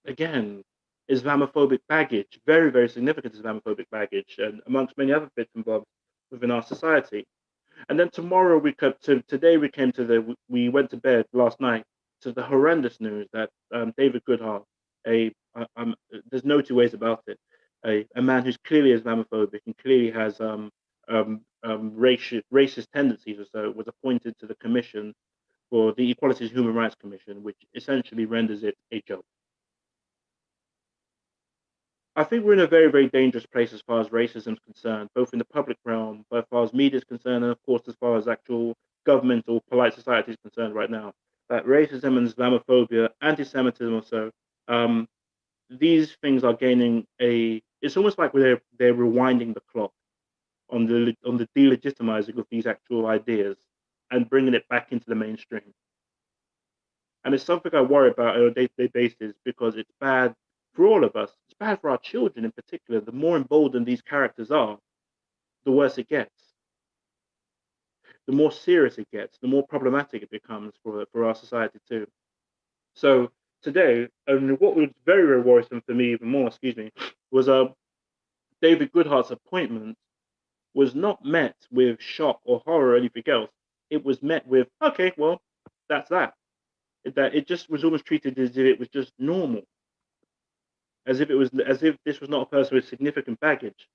again, Islamophobic baggage, very, very significant Islamophobic baggage, and amongst many other bits and bobs within our society. And then tomorrow we went to bed last night to the horrendous news that David Goodhart, there's no two ways about it, a man who's clearly Islamophobic and clearly has racist tendencies or so, was appointed to the commission for the Equality and Human Rights Commission, which essentially renders it a joke. I think we're in a very, very dangerous place as far as racism is concerned, both in the public realm, but as far as media is concerned, and of course, as far as actual government or polite society is concerned right now. That racism and Islamophobia, anti-Semitism also, these things are gaining it's almost like they're rewinding the clock on the delegitimizing of these actual ideas and bringing it back into the mainstream. And it's something I worry about on a day-to-day basis because it's bad for all of us. It's bad for our children in particular. The more emboldened these characters are, the worse it gets. The more serious it gets, the more problematic it becomes for our society too. So today, and what was very, very worrisome for me even more, was David Goodhart's appointment was not met with shock or horror or anything else. It was met with, okay, well, that's that. That it just was almost treated as if it was just normal, as if this was not a person with significant baggage.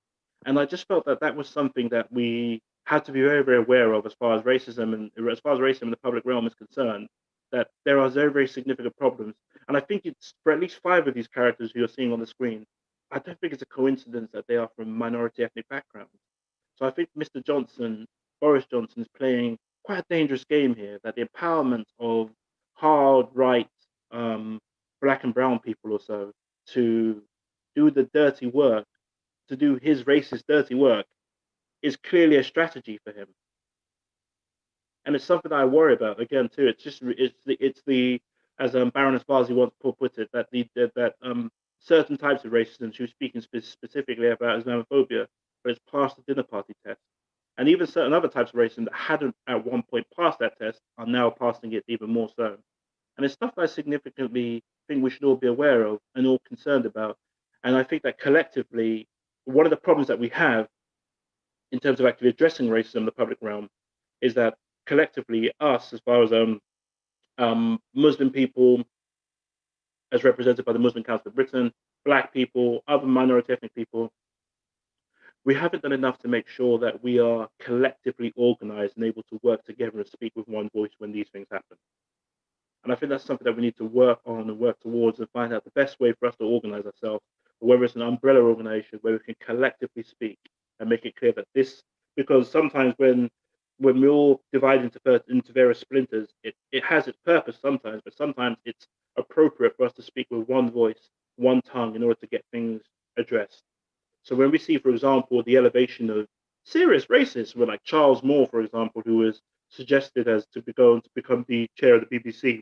And I just felt that that was something that we had to be very, very aware of as far as racism in the public realm is concerned, that there are very, very significant problems. And I think it's for at least 5 of these characters who you're seeing on the screen, I don't think it's a coincidence that they are from minority ethnic backgrounds. So I think Boris Johnson is playing quite a dangerous game here, that the empowerment of hard right black and brown people or so to do the dirty work, to do his racist dirty work, is clearly a strategy for him. And it's something that I worry about again too. It's the as Baroness Varzi once put it, that certain types of racism, she was speaking specifically about Islamophobia, but it's passed the dinner party test. And even certain other types of racism that hadn't at one point passed that test are now passing it even more so. And it's stuff that I significantly think we should all be aware of and all concerned about. And I think that collectively, one of the problems that we have in terms of actually addressing racism in the public realm is that collectively, us, as far as Muslim people, as represented by the Muslim Council of Britain, Black people, other minority ethnic people, we haven't done enough to make sure that we are collectively organized and able to work together and speak with one voice when these things happen. And I think that's something that we need to work on and work towards and find out the best way for us to organize ourselves, whether it's an umbrella organization where we can collectively speak and make it clear that this, because sometimes when we all divide into various splinters, it has its purpose sometimes, but sometimes it's appropriate for us to speak with one voice, one tongue in order to get things addressed. So when we see, for example, the elevation of serious racists, like Charles Moore, for example, who was suggested as to become the chair of the BBC,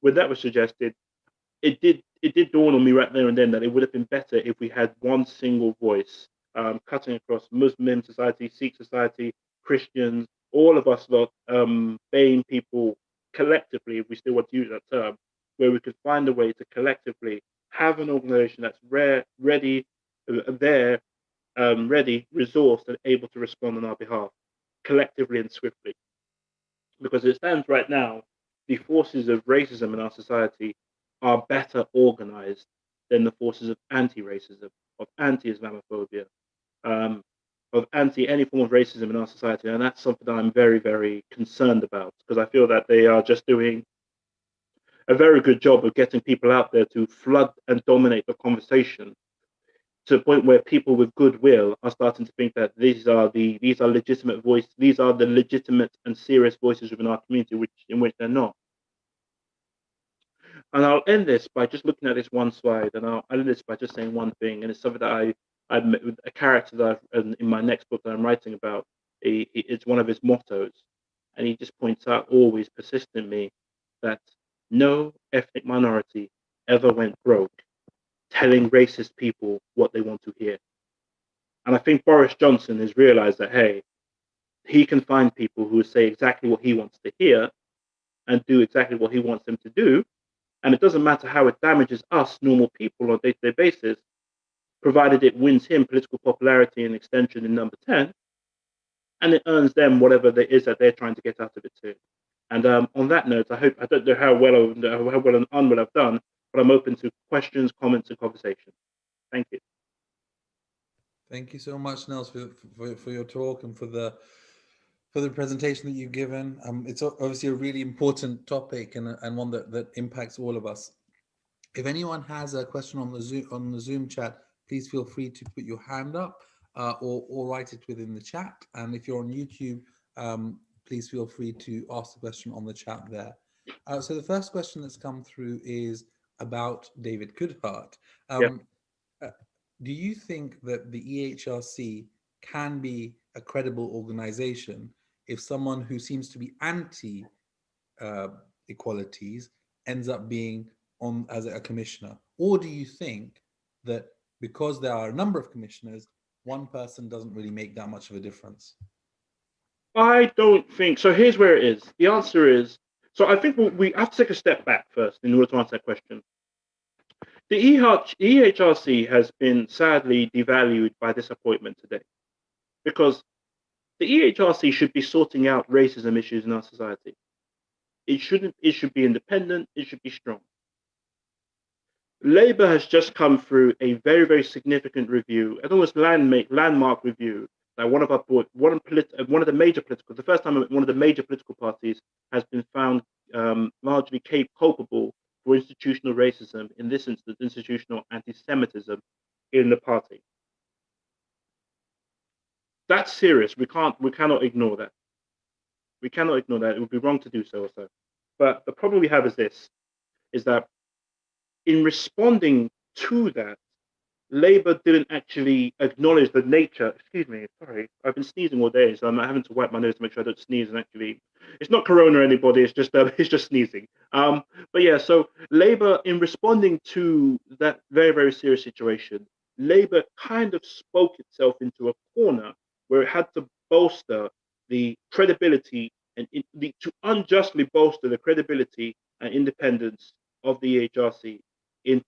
when that was suggested, it did dawn on me right there and then that it would have been better if we had one single voice, cutting across Muslim society, Sikh society, Christians, all of us lot, BAME people collectively, if we still want to use that term, where we could find a way to collectively have an organization that's ready, resourced, and able to respond on our behalf, collectively and swiftly. Because as it stands right now, the forces of racism in our society are better organized than the forces of anti-racism, of anti-Islamophobia, of any form of racism in our society, and that's something that I'm very, very concerned about, because I feel that they are just doing a very good job of getting people out there to flood and dominate the conversation to the point where people with goodwill are starting to think that these are legitimate voices, these are the legitimate and serious voices within our community, in which they're not. And I'll end this by just looking at this one slide, and I'll end this by just saying one thing, and it's something that I've met with a character that in my next book that I'm writing about. It's one of his mottos, and he just points out always persistently that no ethnic minority ever went broke telling racist people what they want to hear. And I think Boris Johnson has realized that, hey, he can find people who say exactly what he wants to hear and do exactly what he wants them to do. And it doesn't matter how it damages us, normal people, on a day-to-day basis, provided it wins him political popularity and extension in number 10, and it earns them whatever it is that they're trying to get out of it too. And on that note, I don't know how well and unwell I've done, but I'm open to questions, comments, and conversation. Thank you. Thank you so much, Nels, for your talk and for the presentation that you've given. It's obviously a really important topic and one that impacts all of us. If anyone has a question on the Zoom chat, please feel free to put your hand up or write it within the chat. And if you're on YouTube, please feel free to ask the question on the chat there. So the first question that's come through is about David Goodhart. Do you think that the EHRC can be a credible organization if someone who seems to be anti equalities ends up being on as a commissioner? Or do you think that because there are a number of commissioners, one person doesn't really make that much of a difference? I don't think so. Here's where it is. The answer is, so I think we have to take a step back first in order to answer that question. The EHRC has been sadly devalued by this appointment today, because the EHRC should be sorting out racism issues in our society. It should be independent, it should be strong. Labour has just come through a very, very significant review, an almost landmark review, that one of the major political, the first time one of the major political parties has been found largely culpable for institutional racism, in this instance, institutional anti-Semitism in the party. That's serious. We cannot ignore that. We cannot ignore that. It would be wrong to do so also. But the problem we have is that in responding to that, Labour didn't actually acknowledge the nature. Excuse me, sorry, I've been sneezing all day, so I'm having to wipe my nose to make sure I don't sneeze. And actually, it's not corona or anybody. It's just sneezing. But yeah, so Labour, in responding to that very, very serious situation, Labour kind of spoke itself into a corner where it had to bolster the credibility and to unjustly bolster the credibility and independence of the EHRC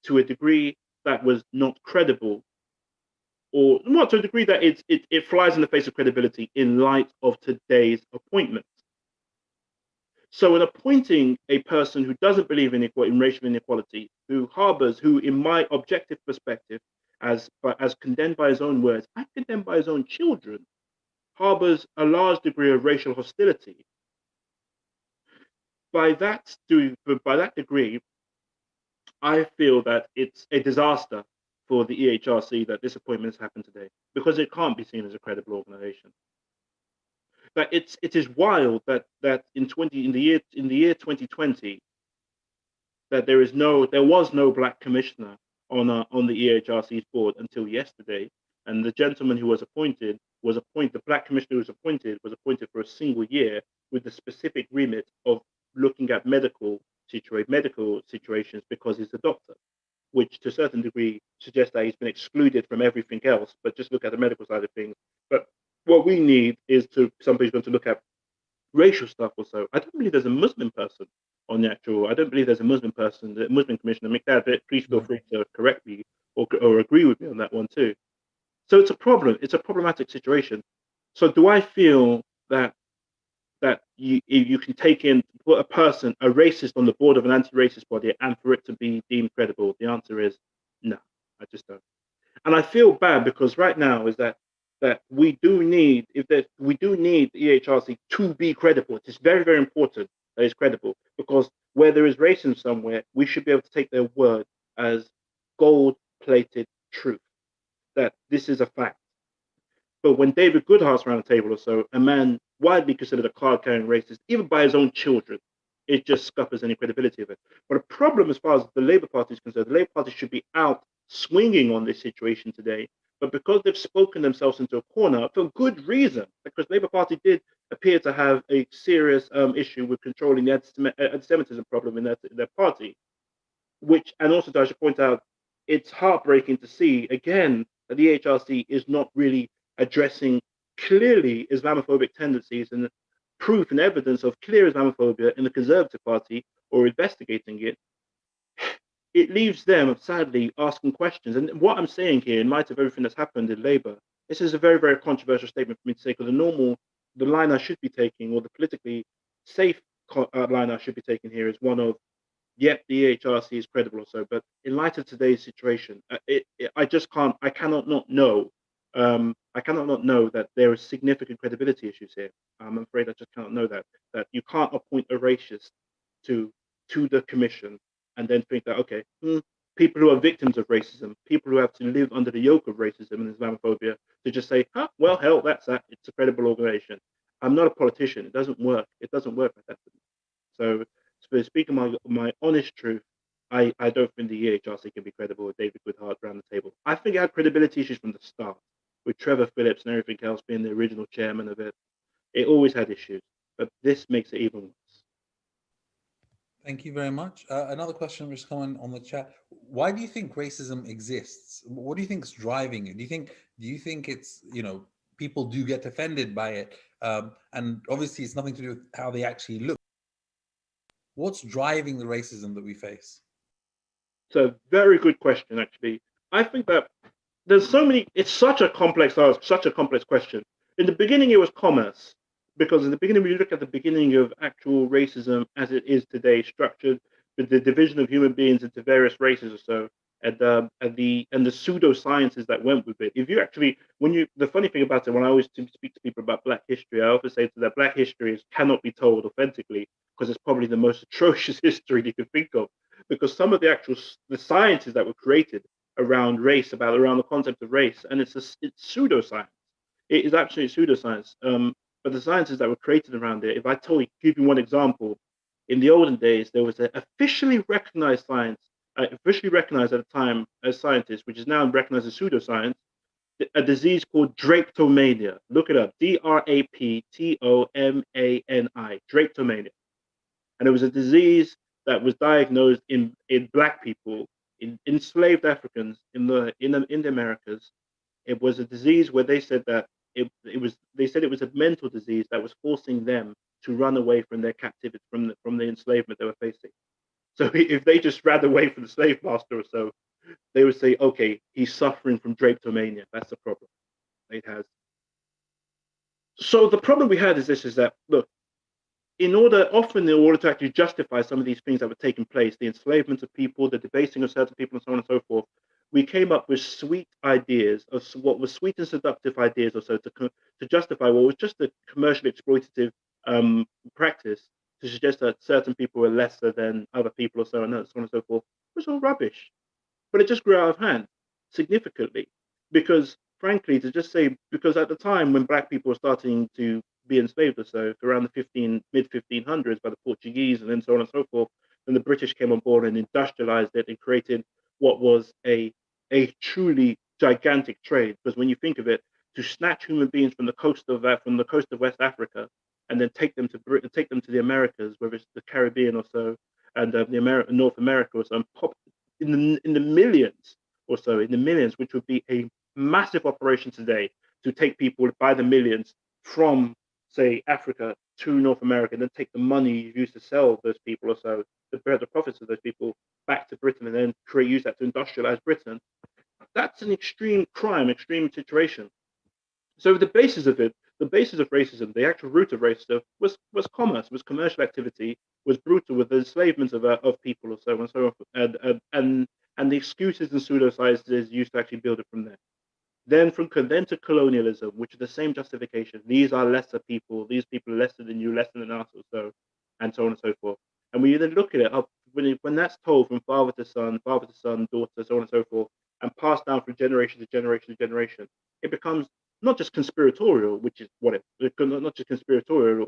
to a degree that was not credible, or not to a degree that it flies in the face of credibility in light of today's appointment. So in appointing a person who doesn't believe in racial inequality, who in my objective perspective, as condemned by his own words, and condemned by his own children, harbors a large degree of racial hostility. By that degree, I feel that it's a disaster for the EHRC that this appointment has happened today, because it can't be seen as a credible organization. That it is wild that in the year 2020 that there was no black commissioner on the EHRC's board until yesterday, and the gentleman who was appointed, the black commissioner who was appointed for a single year with the specific remit of looking at medical situations because he's a doctor, which to a certain degree suggests that he's been excluded from everything else, but just look at the medical side of things. But what we need is somebody's going to look at racial stuff also. I don't believe there's a Muslim person on the actual, I don't believe there's a Muslim person, the Muslim commissioner. McDad, please feel free to correct me or agree with me on that one too. So it's a problem. It's a problematic situation. So do I feel that you can put a racist on the board of an anti-racist body and for it to be deemed credible? The answer is no, I just don't. And I feel bad because right now is that that we do need, we do need the EHRC to be credible. It's very, very important that it's credible, because where there is racism somewhere, we should be able to take their word as gold-plated truth, that this is a fact. But when David Goodhart's around the table or so, a man widely considered a card-carrying racist, even by his own children, it just scuppers any credibility of it. But a problem as far as the Labour Party is concerned, the Labour Party should be out swinging on this situation today. But because they've spoken themselves into a corner for good reason, because Labour Party did appear to have a serious issue with controlling the anti-Semitism problem in their party, and also I should point out, it's heartbreaking to see again that the HRC is not really addressing clearly Islamophobic tendencies and proof and evidence of clear Islamophobia in the Conservative Party, or investigating it. It leaves them sadly asking questions. And what I'm saying here, in light of everything that's happened in Labour, this is a very, very controversial statement for me to say, because the line I should be taking, or the politically safe line I should be taking here, is one of, yep, the EHRC is credible or so, but in light of today's situation, I cannot not know that there are significant credibility issues here. I'm afraid I just cannot know that you can't appoint a racist to the commission and then think that, okay, people who are victims of racism, people who have to live under the yoke of racism and Islamophobia, to just say, well, hell, that's that. It's a credible organization. I'm not a politician. It doesn't work. It doesn't work like that. So speaking my honest truth, I don't think the EHRC can be credible with David Goodhart around the table. I think it had credibility issues from the start, with Trevor Phillips and everything else being the original chairman of it. It always had issues, but this makes it even worse. Thank you very much. Another question which is coming on the chat. Why do you think racism exists? What do you think is driving it? Do you think it's, people do get offended by it? And obviously it's nothing to do with how they actually look. What's driving the racism that we face? It's a very good question, actually. I think that there's it's such a complex question. In the beginning, it was commerce, because in the beginning, when you look at the beginning of actual racism as it is today, structured with the division of human beings into various races or so, and the pseudosciences that went with it. If you actually, the funny thing about it, when I always speak to people about Black history, I often say that Black history cannot be told authentically, because it's probably the most atrocious history you can think of, because some of the sciences that were created around race, around the concept of race, and it's pseudoscience. It is absolute pseudoscience. But the sciences that were created around it, if I give you one example, in the olden days, there was an officially recognized science, officially recognized at the time as scientists, which is now recognized as pseudoscience, a disease called drapetomania. Look it up, Draptomani, drapetomania. And it was a disease that was diagnosed in Black people, in enslaved Africans in the Americas. It was a disease where they said that it was a mental disease that was forcing them to run away from their captivity, from the enslavement they were facing. So if they just ran away from the slave master or so, they would say, okay, he's suffering from drapetomania. That's the problem. It has. So the problem we had is that, look, in order to actually justify some of these things that were taking place, the enslavement of people, the debasing of certain people, and so on and so forth, we came up with sweet ideas, of what were sweet and seductive ideas or so, to justify what was just a commercially exploitative practice, to suggest that certain people were lesser than other people or so on and so forth. It was all rubbish. But it just grew out of hand significantly, because frankly, because at the time when Black people were starting to be enslaved or so, around the mid 1500s by the Portuguese and then so on and so forth, then the British came on board and industrialized it and created what was a truly gigantic trade. Because when you think of it, to snatch human beings from the coast of West Africa and then take them to Britain, take them to the Americas, whether it's the Caribbean or so, and North America or so, and pop in the millions or so, which would be a massive operation today, to take people by the millions from, say, Africa to North America, and then take the money you used to sell those people or so, the profits of those people, back to Britain, and then use that to industrialize Britain. That's an extreme crime, extreme situation. So the basis of racism, the actual root of racism, was commerce, was commercial activity, was brutal, with the enslavement of people or so and so on, and the excuses and pseudosciences used to actually build it from there. Then then to colonialism, which is the same justification. These are lesser people. These people are lesser than you, lesser than us, or so, and so on and so forth. And when you then look at it, when that's told from father to son, daughter, so on and so forth, and passed down from generation to generation to generation, it becomes not just conspiratorial, which is what not just conspiratorial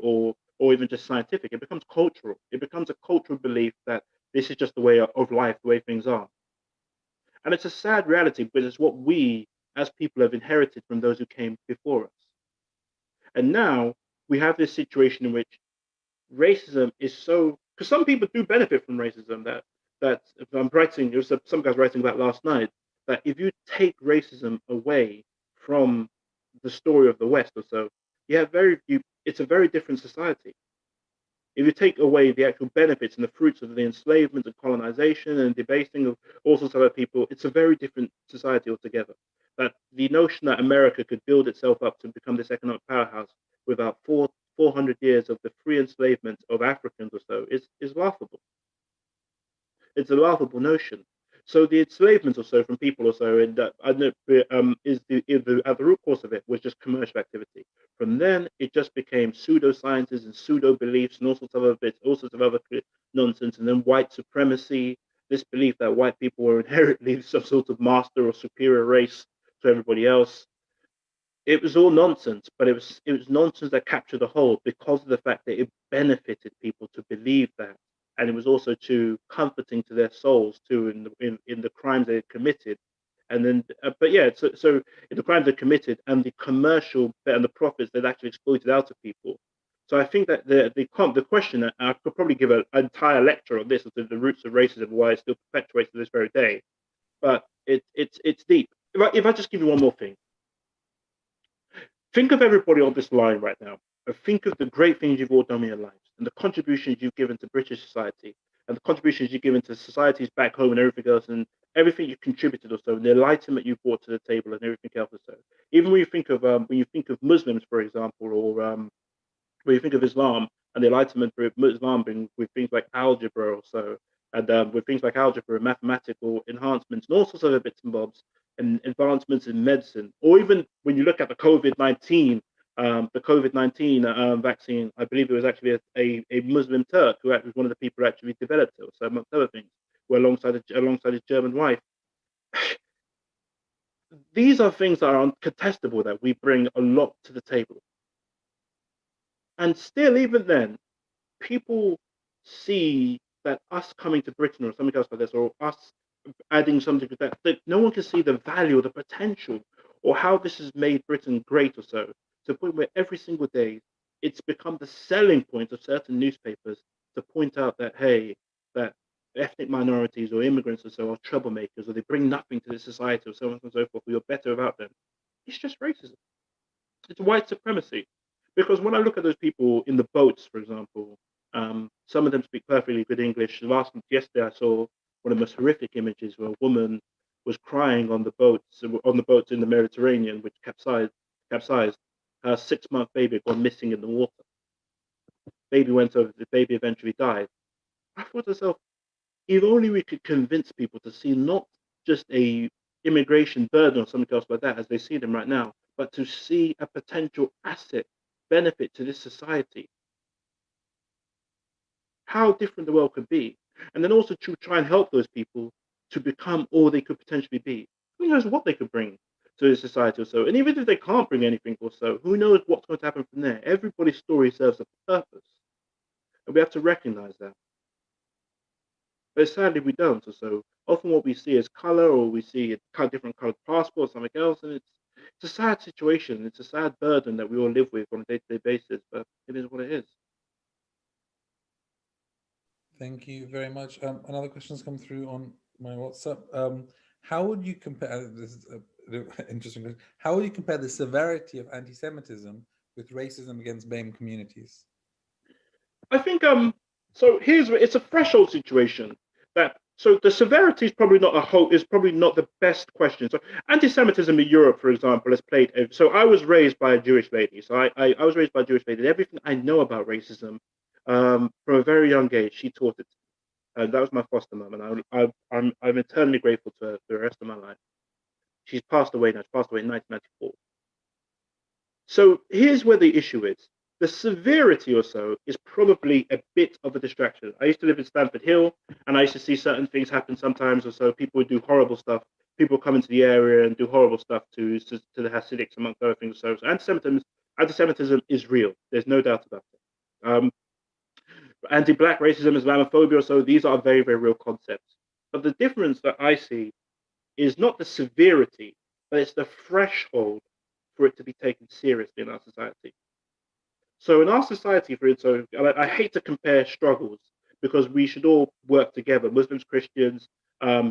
or even just scientific. It becomes cultural. It becomes a cultural belief that this is just the way of life, the way things are. And it's a sad reality, but it's what we as people have inherited from those who came before us. And now we have this situation in which racism is so, because some people do benefit from racism. That if I'm writing, there was some guys writing about last night, that if you take racism away from the story of the West or so, it's a very different society. If you take away the actual benefits and the fruits of the enslavement and colonization and debasing of all sorts of other people, it's a very different society altogether. That the notion that America could build itself up to become this economic powerhouse without 400 years of the free enslavement of Africans or so is laughable. It's a laughable notion. So the enslavement or so from people or so, and I don't know, is at the root cause of it was just commercial activity. From then, it just became pseudosciences and pseudo beliefs and all sorts of other bits, all sorts of other nonsense. And then white supremacy, this belief that white people were inherently some sort of master or superior race to everybody else. It was all nonsense, but it was nonsense that captured the whole because of the fact that it benefited people to believe that, and it was also too comforting to their souls too in the crimes they had committed, and then but yeah, so in the crimes they committed and the commercial and the profits they'd actually exploited out of people. So I think that the question that I could probably give an entire lecture on this, the roots of racism, why it still perpetuates to this very day, but it's deep. If I just give you one more thing. Think of everybody on this line right now, and think of the great things you've all done in your lives, and the contributions you've given to British society, and the contributions you've given to societies back home, and everything else, and everything you contributed, also, and the enlightenment you brought to the table, and everything else, also. Even when you think of Muslims, for example, or when you think of Islam and the Enlightenment for Islam being with things like algebra or so, and with things like algebra and mathematical enhancements and all sorts of other bits and bobs and advancements in medicine, or even when you look at the COVID-19, vaccine, I believe it was actually a Muslim Turk who was one of the people who actually developed it, so amongst other things, who alongside his German wife. These are things that are uncontestable that we bring a lot to the table. And still, even then, people see that us coming to Britain or something else like this, or us adding something to that no one can see the value or the potential or how this has made Britain great or so, to the point where every single day it's become the selling point of certain newspapers to point out that, hey, that ethnic minorities or immigrants or so are troublemakers, or they bring nothing to the society, or so on and so forth, or you're better without them. It's just racism. It's white supremacy. Because when I look at those people in the boats, for example, some of them speak perfectly good English. Yesterday, I saw one of the most horrific images where a woman was crying on the boats in the Mediterranean, which capsized. Her 6-month baby had gone missing in the water. Baby went over. The baby eventually died. I thought to myself, if only we could convince people to see not just a immigration burden or something else like that as they see them right now, but to see a potential asset benefit to this society, how different the world could be. And then also to try and help those people to become all they could potentially be. Who knows what they could bring to the society or so. And even if they can't bring anything or so, who knows what's going to happen from there. Everybody's story serves a purpose. And we have to recognize that. But sadly, we don't. So often what we see is color, or we see a kind of different colored passport or something else. And it's a sad situation. It's a sad burden that we all live with on a day-to-day basis, but it is what it is. Thank you very much. Another question has come through on my WhatsApp. How would you compare, this is an interesting question, how would you compare the severity of anti-Semitism with racism against BAME communities? I think so it's a threshold situation so the severity is probably not the best question. So anti-Semitism in Europe, for example, has played so I was raised by a Jewish lady. So I was raised by a Jewish lady, and everything I know about racism from a very young age, she taught it. And that was my foster mom, and I'm eternally grateful to her for the rest of my life. She's passed away now. She passed away in 1994. So here's where the issue is. The severity or so is probably a bit of a distraction. I used to live in Stamford Hill, and I used to see certain things happen sometimes or so. People would do horrible stuff. People come into the area and do horrible stuff to the Hasidics, amongst other things. So anti-Semitism is real. There's no doubt about it. Anti-black racism, Islamophobia or so, these are very, very real concepts. But the difference that I see is not the severity, but it's the threshold for it to be taken seriously in our society. So in our society, for instance, I hate to compare struggles because we should all work together. Muslims, Christians,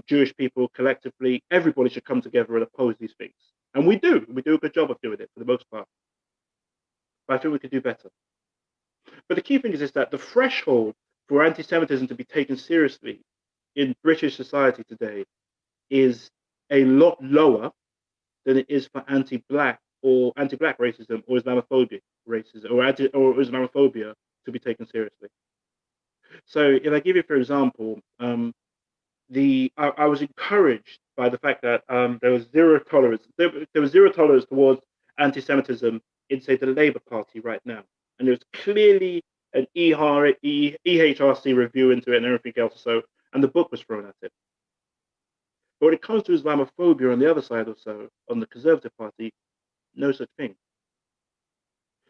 Jewish people, collectively, everybody should come together and oppose these things. And we do. We do a good job of doing it for the most part. But I think we could do better. But the key thing is that the threshold for anti-Semitism to be taken seriously in British society today is a lot lower than it is for anti-black racism or Islamophobic racism or Islamophobia to be taken seriously. So if I give you, for example, I was encouraged by the fact that there was zero tolerance. There was zero tolerance towards anti-Semitism in, say, the Labour Party right now, and there's clearly an EHRC review into it and everything else. So, and the book was thrown at it. But when it comes to Islamophobia on the other side or so, on the Conservative Party, no such thing.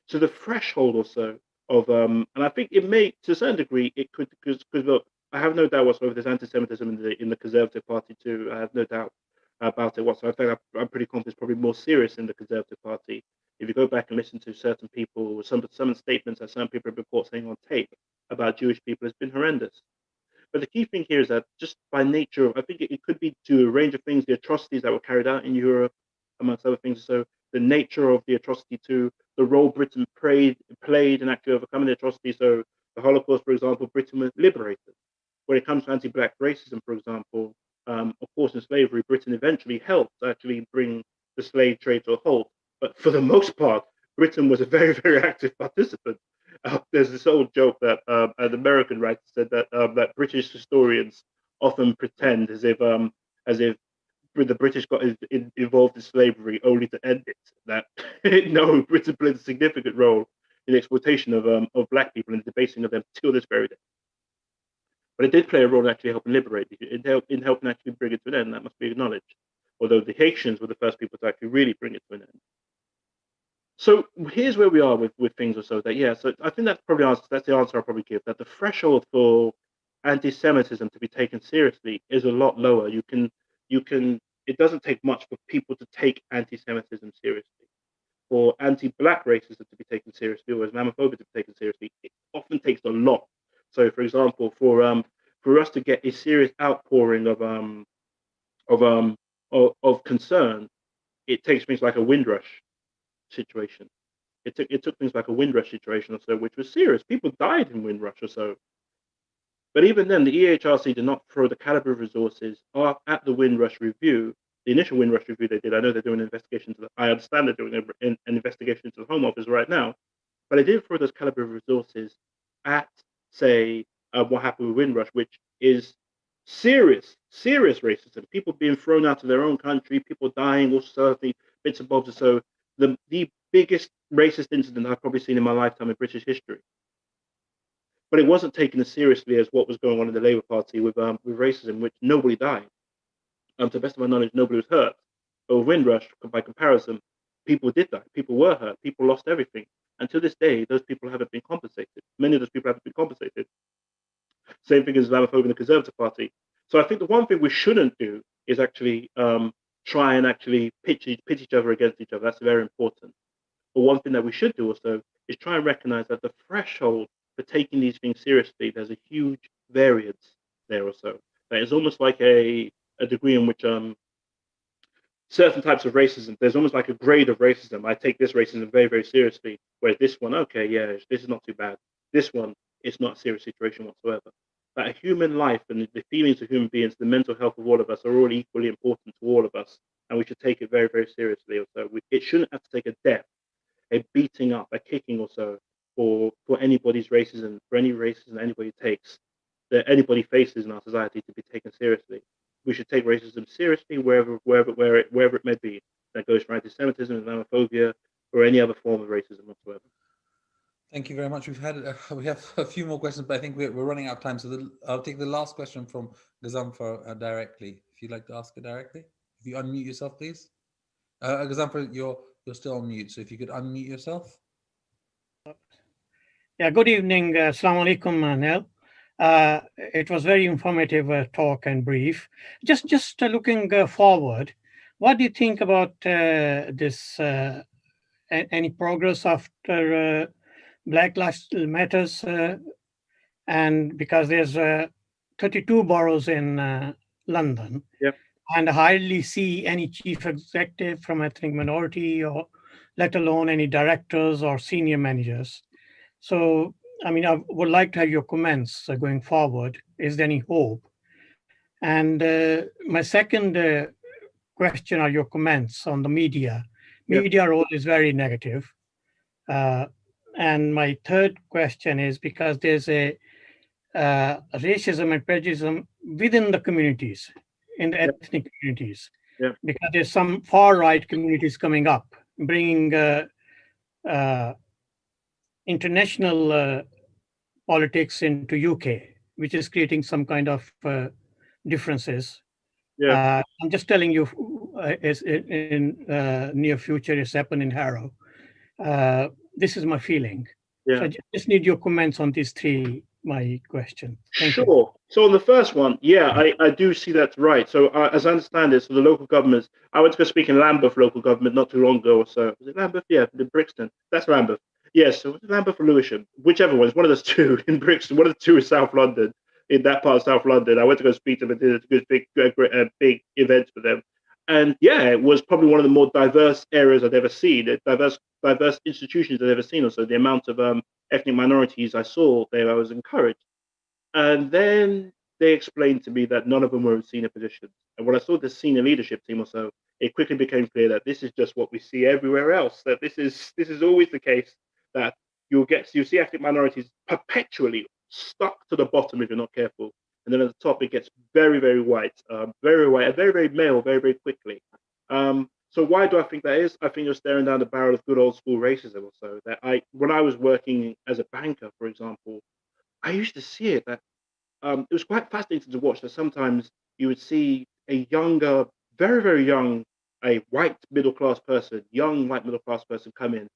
So the threshold or so of, and I think it may, to a certain degree, it could, because look, I have no doubt whatsoever there's anti-Semitism in the Conservative Party too. I have no doubt about it whatsoever. I think I'm pretty confident it's probably more serious in the Conservative Party. If you go back and listen to certain people, some statements that some people have been caught saying on tape about Jewish people has been horrendous. But the key thing here is that just by nature, I think it could be to a range of things, the atrocities that were carried out in Europe, amongst other things. So the nature of the atrocity to the role Britain played in actually overcoming the atrocity. So the Holocaust, for example, Britain was liberated. When it comes to anti-black racism, for example, of course, in slavery, Britain eventually helped actually bring the slave trade to a halt. But for the most part, Britain was a very, very active participant. There's this old joke that an American writer said that British historians often pretend as if the British got involved in slavery only to end it. That no, Britain played a significant role in the exploitation of black people and the debasing of them till this very day. But it did play a role in actually helping liberate it, in helping actually bring it to an end. That must be acknowledged. Although the Haitians were the first people to actually really bring it to an end. So here's where we are with things or so that, yeah, so I think that's the answer I'll probably give, that the threshold for anti-Semitism to be taken seriously is a lot lower. It doesn't take much for people to take anti-Semitism seriously. For anti-black racism to be taken seriously or Islamophobia to be taken seriously, it often takes a lot. So for example, for us to get a serious outpouring of concern, it takes things like a Windrush situation. It took things like a Windrush situation or so, which was serious. People died in Windrush or so. But even then, the EHRC did not throw the caliber of resources at the Windrush review, the initial Windrush review they did. I know they're doing an investigation I understand they're doing an investigation into the Home Office right now, but they didn't throw those caliber of resources at, say, what happened with Windrush, which is serious racism. People being thrown out of their own country, people dying, all sorts of bits and bobs. So the biggest racist incident I've probably seen in my lifetime in British history. But it wasn't taken as seriously as what was going on in the Labour Party with racism, which nobody died. To the best of my knowledge, nobody was hurt. But with Windrush, by comparison, people did die. People were hurt. People lost everything. And to this day, those people haven't been compensated. Many of those people haven't been compensated. Same thing as Islamophobia in the Conservative Party. So I think the one thing we shouldn't do is actually try and actually pitch each other against each other. That's very important. But one thing that we should do also is try and recognize that the threshold for taking these things seriously, there's a huge variance there or so. That is almost like a degree in which certain types of racism, there's almost like a grade of racism. I take this racism very, very seriously, whereas this one, okay, yeah, this is not too bad. This one, it's not a serious situation whatsoever. That a human life and the feelings of human beings, the mental health of all of us are all equally important to all of us, and we should take it very, very seriously. So it shouldn't have to take a death, a beating up, a kicking or so for anybody's racism, for any racism anybody takes, that anybody faces in our society to be taken seriously. we should take racism seriously wherever it may be. That goes for anti-Semitism, Islamophobia, or any other form of racism whatsoever. Thank you very much. We have a few more questions, but I think we're running out of time. So I'll take the last question from Gazanfar directly. If you'd like to ask it directly, if you unmute yourself, please. Gazanfar, you're still on mute. So if you could unmute yourself. Yeah. Good evening. Assalamu alaikum, Nel. It was very informative talk and brief. Just looking forward, what do you think about this? Any progress after Black Lives Matters? And because there's 32 boroughs in London, Yep. and I hardly see any chief executive from ethnic minority, or let alone any directors or senior managers. So, I mean, I would like to have your comments going forward. Is there any hope? And my second question are your comments on the media. Yeah. Media role is very negative. And my third question is because there's a racism and prejudice within the communities, in the ethnic communities, because there's some far-right communities coming up, bringing international politics into UK, which is creating some kind of differences. I'm just telling you, is in near future, it's happened in Harrow. This is my feeling. So I just need your comments on these three, my question. Thank you. So on the first one, I do see that's right. So as I understand it, so the local governments, I went to go speak in Lambeth local government not too long ago or so. Was it Lambeth? Yeah, in Brixton. That's Lambeth. Yes, so Lambeth or Lewisham, whichever one. It's one of those two in Brixton. One of the two is South London, in that part of South London. I went to go speak to them and did a good big event for them. And yeah, it was probably one of the more diverse areas I've ever seen. Diverse institutions I've ever seen. Also, the amount of ethnic minorities I saw there, I was encouraged. And then they explained to me that none of them were in senior positions. And when I saw the senior leadership team also, it quickly became clear that this is just what we see everywhere else. That this is always the case, that you'll see ethnic minorities perpetually stuck to the bottom if you're not careful. And then at the top, it gets very, very white, and very, very male, very, very quickly. So why do I think that is? I think you're staring down the barrel of good old school racism also. That when I was working as a banker, for example, I used to see it that it was quite fascinating to watch that sometimes you would see a younger, very, very young, a white middle-class person, young white middle-class person come in.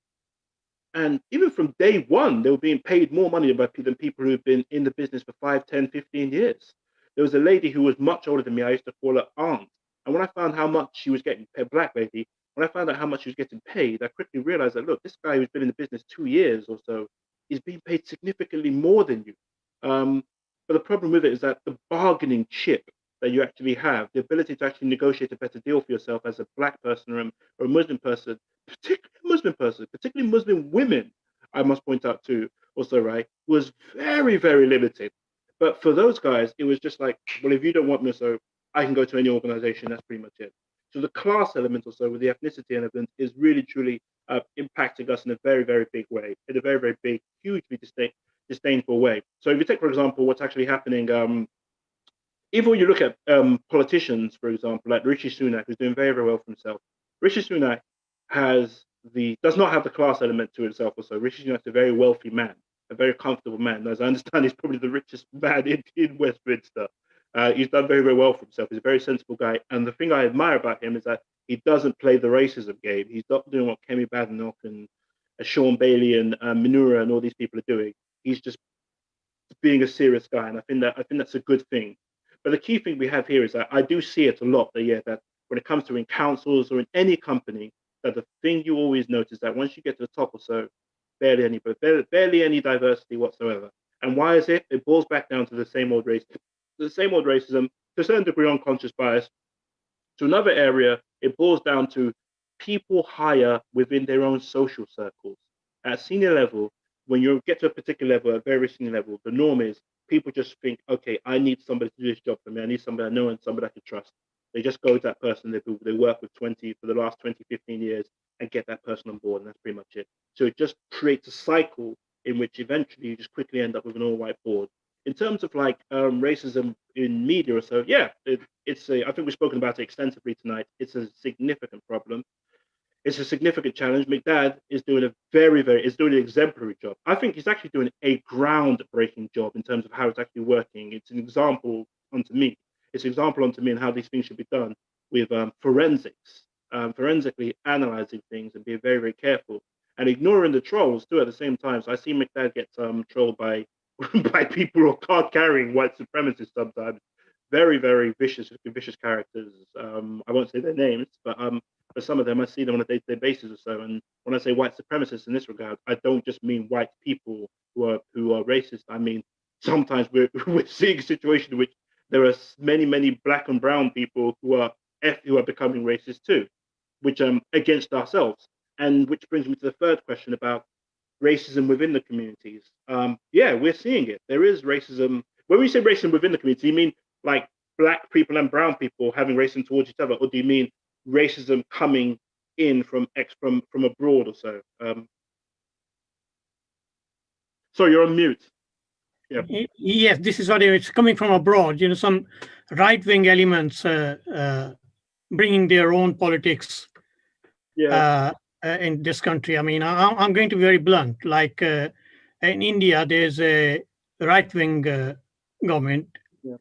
And even from day one, they were being paid more money than people who've been in the business for 5, 10, 15 years. There was a lady who was much older than me. I used to call her aunt. And when I found how much she was getting paid, black lady, when I found out how much she was getting paid, I quickly realized that, look, this guy who's been in the business 2 years or so is being paid significantly more than you. But the problem with it is that the bargaining chip that you actually have, the ability to actually negotiate a better deal for yourself as a black person or a Muslim person, particularly Muslim women, I must point out too, also, right, was very, very limited. But for those guys, it was just like, well, if you don't want me, so I can go to any organization. That's pretty much it. So the class element also with the ethnicity element is really, truly impacting us in a very, very big way, in a very, very big, hugely disdainful way. So if you take, for example, what's actually happening, even when you look at politicians, for example, like Rishi Sunak, who's doing very, very well for himself. Rishi Sunak does not have the class element to himself also. Rishi Sunak's a very wealthy man, a very comfortable man. As I understand, he's probably the richest man in Westminster. He's done very, very well for himself. He's a very sensible guy. And the thing I admire about him is that he doesn't play the racism game. He's not doing what Kemi Badenoch and Sean Bailey and Minura and all these people are doing. He's just being a serious guy. And I think that's a good thing. But the key thing we have here is that I do see it a lot, that when it comes to in councils or in any company, that the thing you always notice that once you get to the top or so, barely any diversity whatsoever. And why is it? It boils back down to the same old racism, to a certain degree unconscious bias. To another area, it boils down to people higher within their own social circles. At senior level, when you get to a particular level, a very senior level, the norm is people just think, okay, I need somebody to do this job for me. I need somebody I know and somebody I can trust. They just go to that person they work with for the last 20, 15 years and get that person on board. And that's pretty much it. So it just creates a cycle in which eventually you just quickly end up with an all-white board. in terms of like racism in media or so, yeah, I think we've spoken about it extensively tonight. It's a significant problem. It's a significant challenge. McDad is doing is doing an exemplary job. I think he's actually doing a groundbreaking job in terms of how it's actually working. It's an example unto me. It's an example unto me and how these things should be done with forensics, forensically analyzing things and being very, very careful and ignoring the trolls too at the same time. So I see McDad get trolled by by people who are card carrying white supremacists sometimes. Very, very vicious characters. I won't say their names, but for some of them, I see them on a day-to-day basis or so. And when I say white supremacists in this regard, I don't just mean white people who are racist. I mean sometimes we're seeing a situation in which there are many black and brown people who are becoming racist too, which against ourselves. And which brings me to the third question about racism within the communities. Yeah, we're seeing it. There is racism. When we say racism within the community, you mean like black people and brown people having racism towards each other, or do you mean racism coming in from abroad or so? Sorry, you're on mute. Yeah. Yes, this is what it's coming from abroad. Some right-wing elements bringing their own politics. Yeah. In this country. I mean, I'm going to be very blunt. Like in India, there's a right-wing government, Yeah.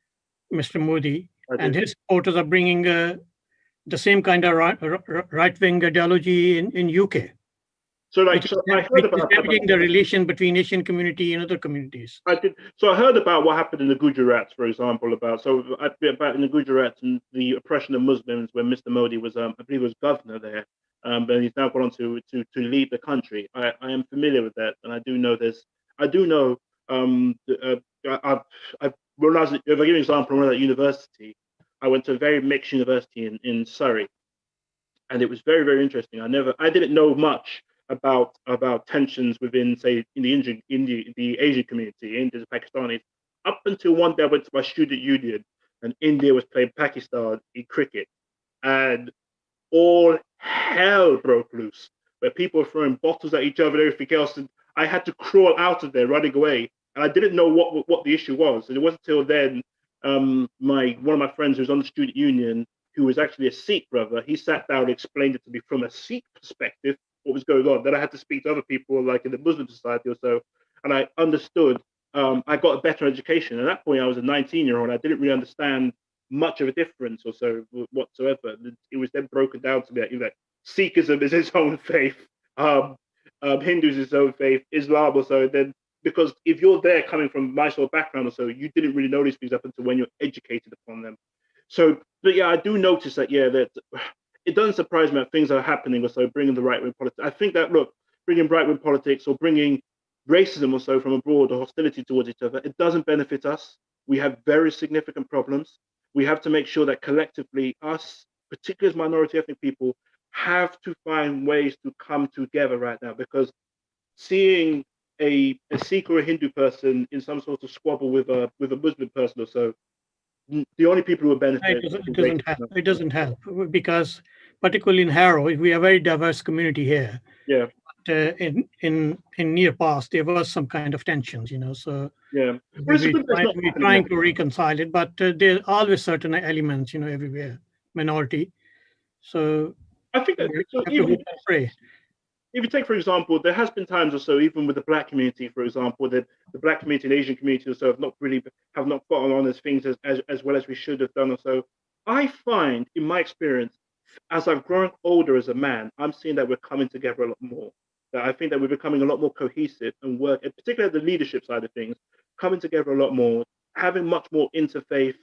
Mr. Modi, and his supporters are bringing the same kind of right-wing ideology in UK. So, like, I heard about damaging the relation between Asian community and other communities. I did. So I heard about what happened in the Gujarats, for example, about in the Gujarats and the oppression of Muslims when Mr. Modi was, I believe, was governor there. But he's now gone on to lead the country. I am familiar with that, and I do know. When I was, if I give you an example, when I was at university, I went to a very mixed university in Surrey, and it was very, very interesting. I didn't know much about tensions within, say, in the Asian community, Indians and Pakistanis, up until one day I went to my student union, and India was playing Pakistan in cricket, and all hell broke loose, where people were throwing bottles at each other and everything else, and I had to crawl out of there running away, and I didn't know what the issue was, and it wasn't until then one of my friends who was on the student union, who was actually a Sikh brother, he sat down and explained it to me from a Sikh perspective what was going on. Then I had to speak to other people like in the Muslim society or so, and I understood. I got a better education. At that point, I was a 19-year-old. I didn't really understand much of a difference or so whatsoever. It was then broken down to me that Sikhism is its own faith, Hindus is its own faith, Islam or so. Then because if you're there coming from my sort of background or so, you didn't really know these things up until when you're educated upon them. So, but yeah, I do notice that that it doesn't surprise me that things are happening or so, bringing the right wing politics. I think that bringing right wing politics or bringing racism or so from abroad or hostility towards each other, it doesn't benefit us. We have very significant problems. We have to make sure that collectively, us, particularly as minority ethnic people, have to find ways to come together right now, because seeing a Sikh or a Hindu person in some sort of squabble with a Muslim person or so, the only people who are benefiting it doesn't help because particularly in Harrow, we have a very diverse community here. Yeah. But, in near past there was some kind of tensions, so yeah, we're trying to reconcile it, but there's always certain elements, everywhere, minority. So I think that if you take, for example, there has been times or so, even with the black community, for example, that the black community and Asian community or so have not gotten on as things as well as we should have done or so. I find, in my experience, as I've grown older as a man, I'm seeing that we're coming together a lot more. That I think that we're becoming a lot more cohesive and work, and particularly the leadership side of things, coming together a lot more, having much more interfaith,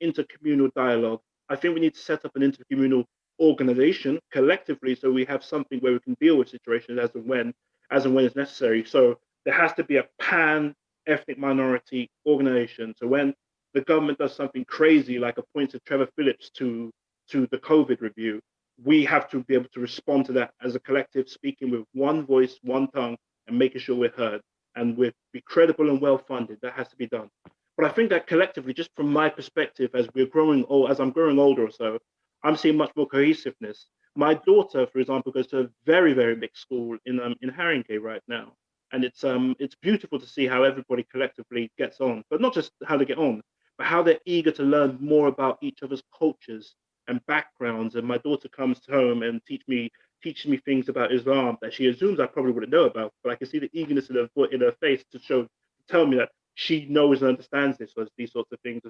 intercommunal dialogue. I think we need to set up an intercommunal organization collectively, so we have something where we can deal with situations as and when it's necessary. So there has to be a pan-ethnic minority organization. So when the government does something crazy, like appointed Trevor Phillips to the COVID review, we have to be able to respond to that as a collective, speaking with one voice, one tongue, and making sure we're heard and we're be credible and well-funded. That has to be done. But I think that collectively, just from my perspective, as I'm growing older or so, I'm seeing much more cohesiveness. My daughter, for example, goes to a very, very mixed school in Haringey right now. And it's beautiful to see how everybody collectively gets on, but not just how they get on, but how they're eager to learn more about each other's cultures and backgrounds. And my daughter comes home and teaches me things about Islam that she assumes I probably wouldn't know about, but I can see the eagerness in her face to tell me that she knows and understands these sorts of things.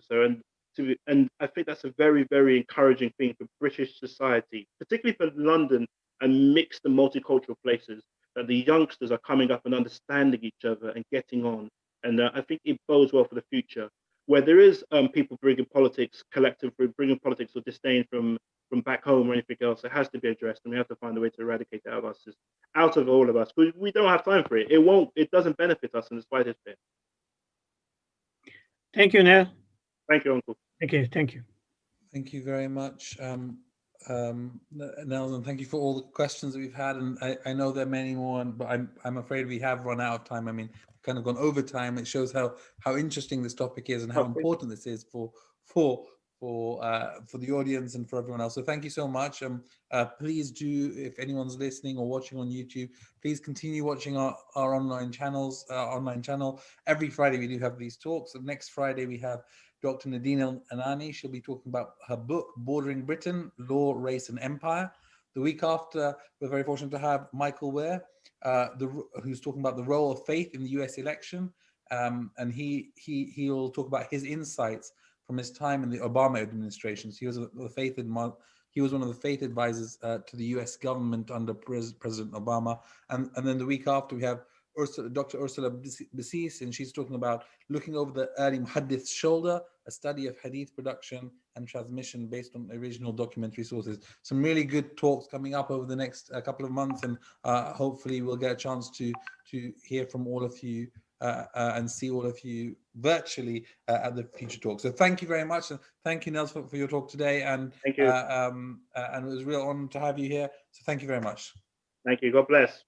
And I think that's a very, very encouraging thing for British society, particularly for London and mixed and multicultural places, that the youngsters are coming up and understanding each other and getting on. And I think it bodes well for the future, where there is people bringing politics, bringing politics or disdain from back home or anything else. It has to be addressed, and we have to find a way to eradicate it out of all of us. We don't have time for it. It doesn't benefit us in the slightest bit. Thank you, Nel. Thank you, Uncle. Okay, thank you. Thank you very much, Nels, and thank you for all the questions that we've had. And I know there are many more, but I'm afraid we have run out of time. I mean, we've kind of gone over time. It shows how interesting this topic is and how important this is for the audience and for everyone else. So thank you so much. Please do, if anyone's listening or watching on YouTube, please continue watching our online channels. Online channel every Friday we do have these talks. And next Friday we have Dr. Nadine Anani. She'll be talking about her book, Bordering Britain, Law, Race and Empire. The week after, we're very fortunate to have Michael Ware, who's talking about the role of faith in the US election. And he'll talk about his insights from his time in the Obama administration. So he was one of the faith advisors to the US government under President Obama. And then the week after, we have Dr. Ursula Basis, and she's talking about looking over the early Muhaddith's shoulder, a study of hadith production and transmission based on original documentary sources. Some really good talks coming up over the next couple of months, and hopefully we'll get a chance to hear from all of you and see all of you virtually at the future talk. So thank you very much, and thank you, Nels, for your talk today. And thank you. And it was a real honor to have you here. So thank you very much. Thank you. God bless.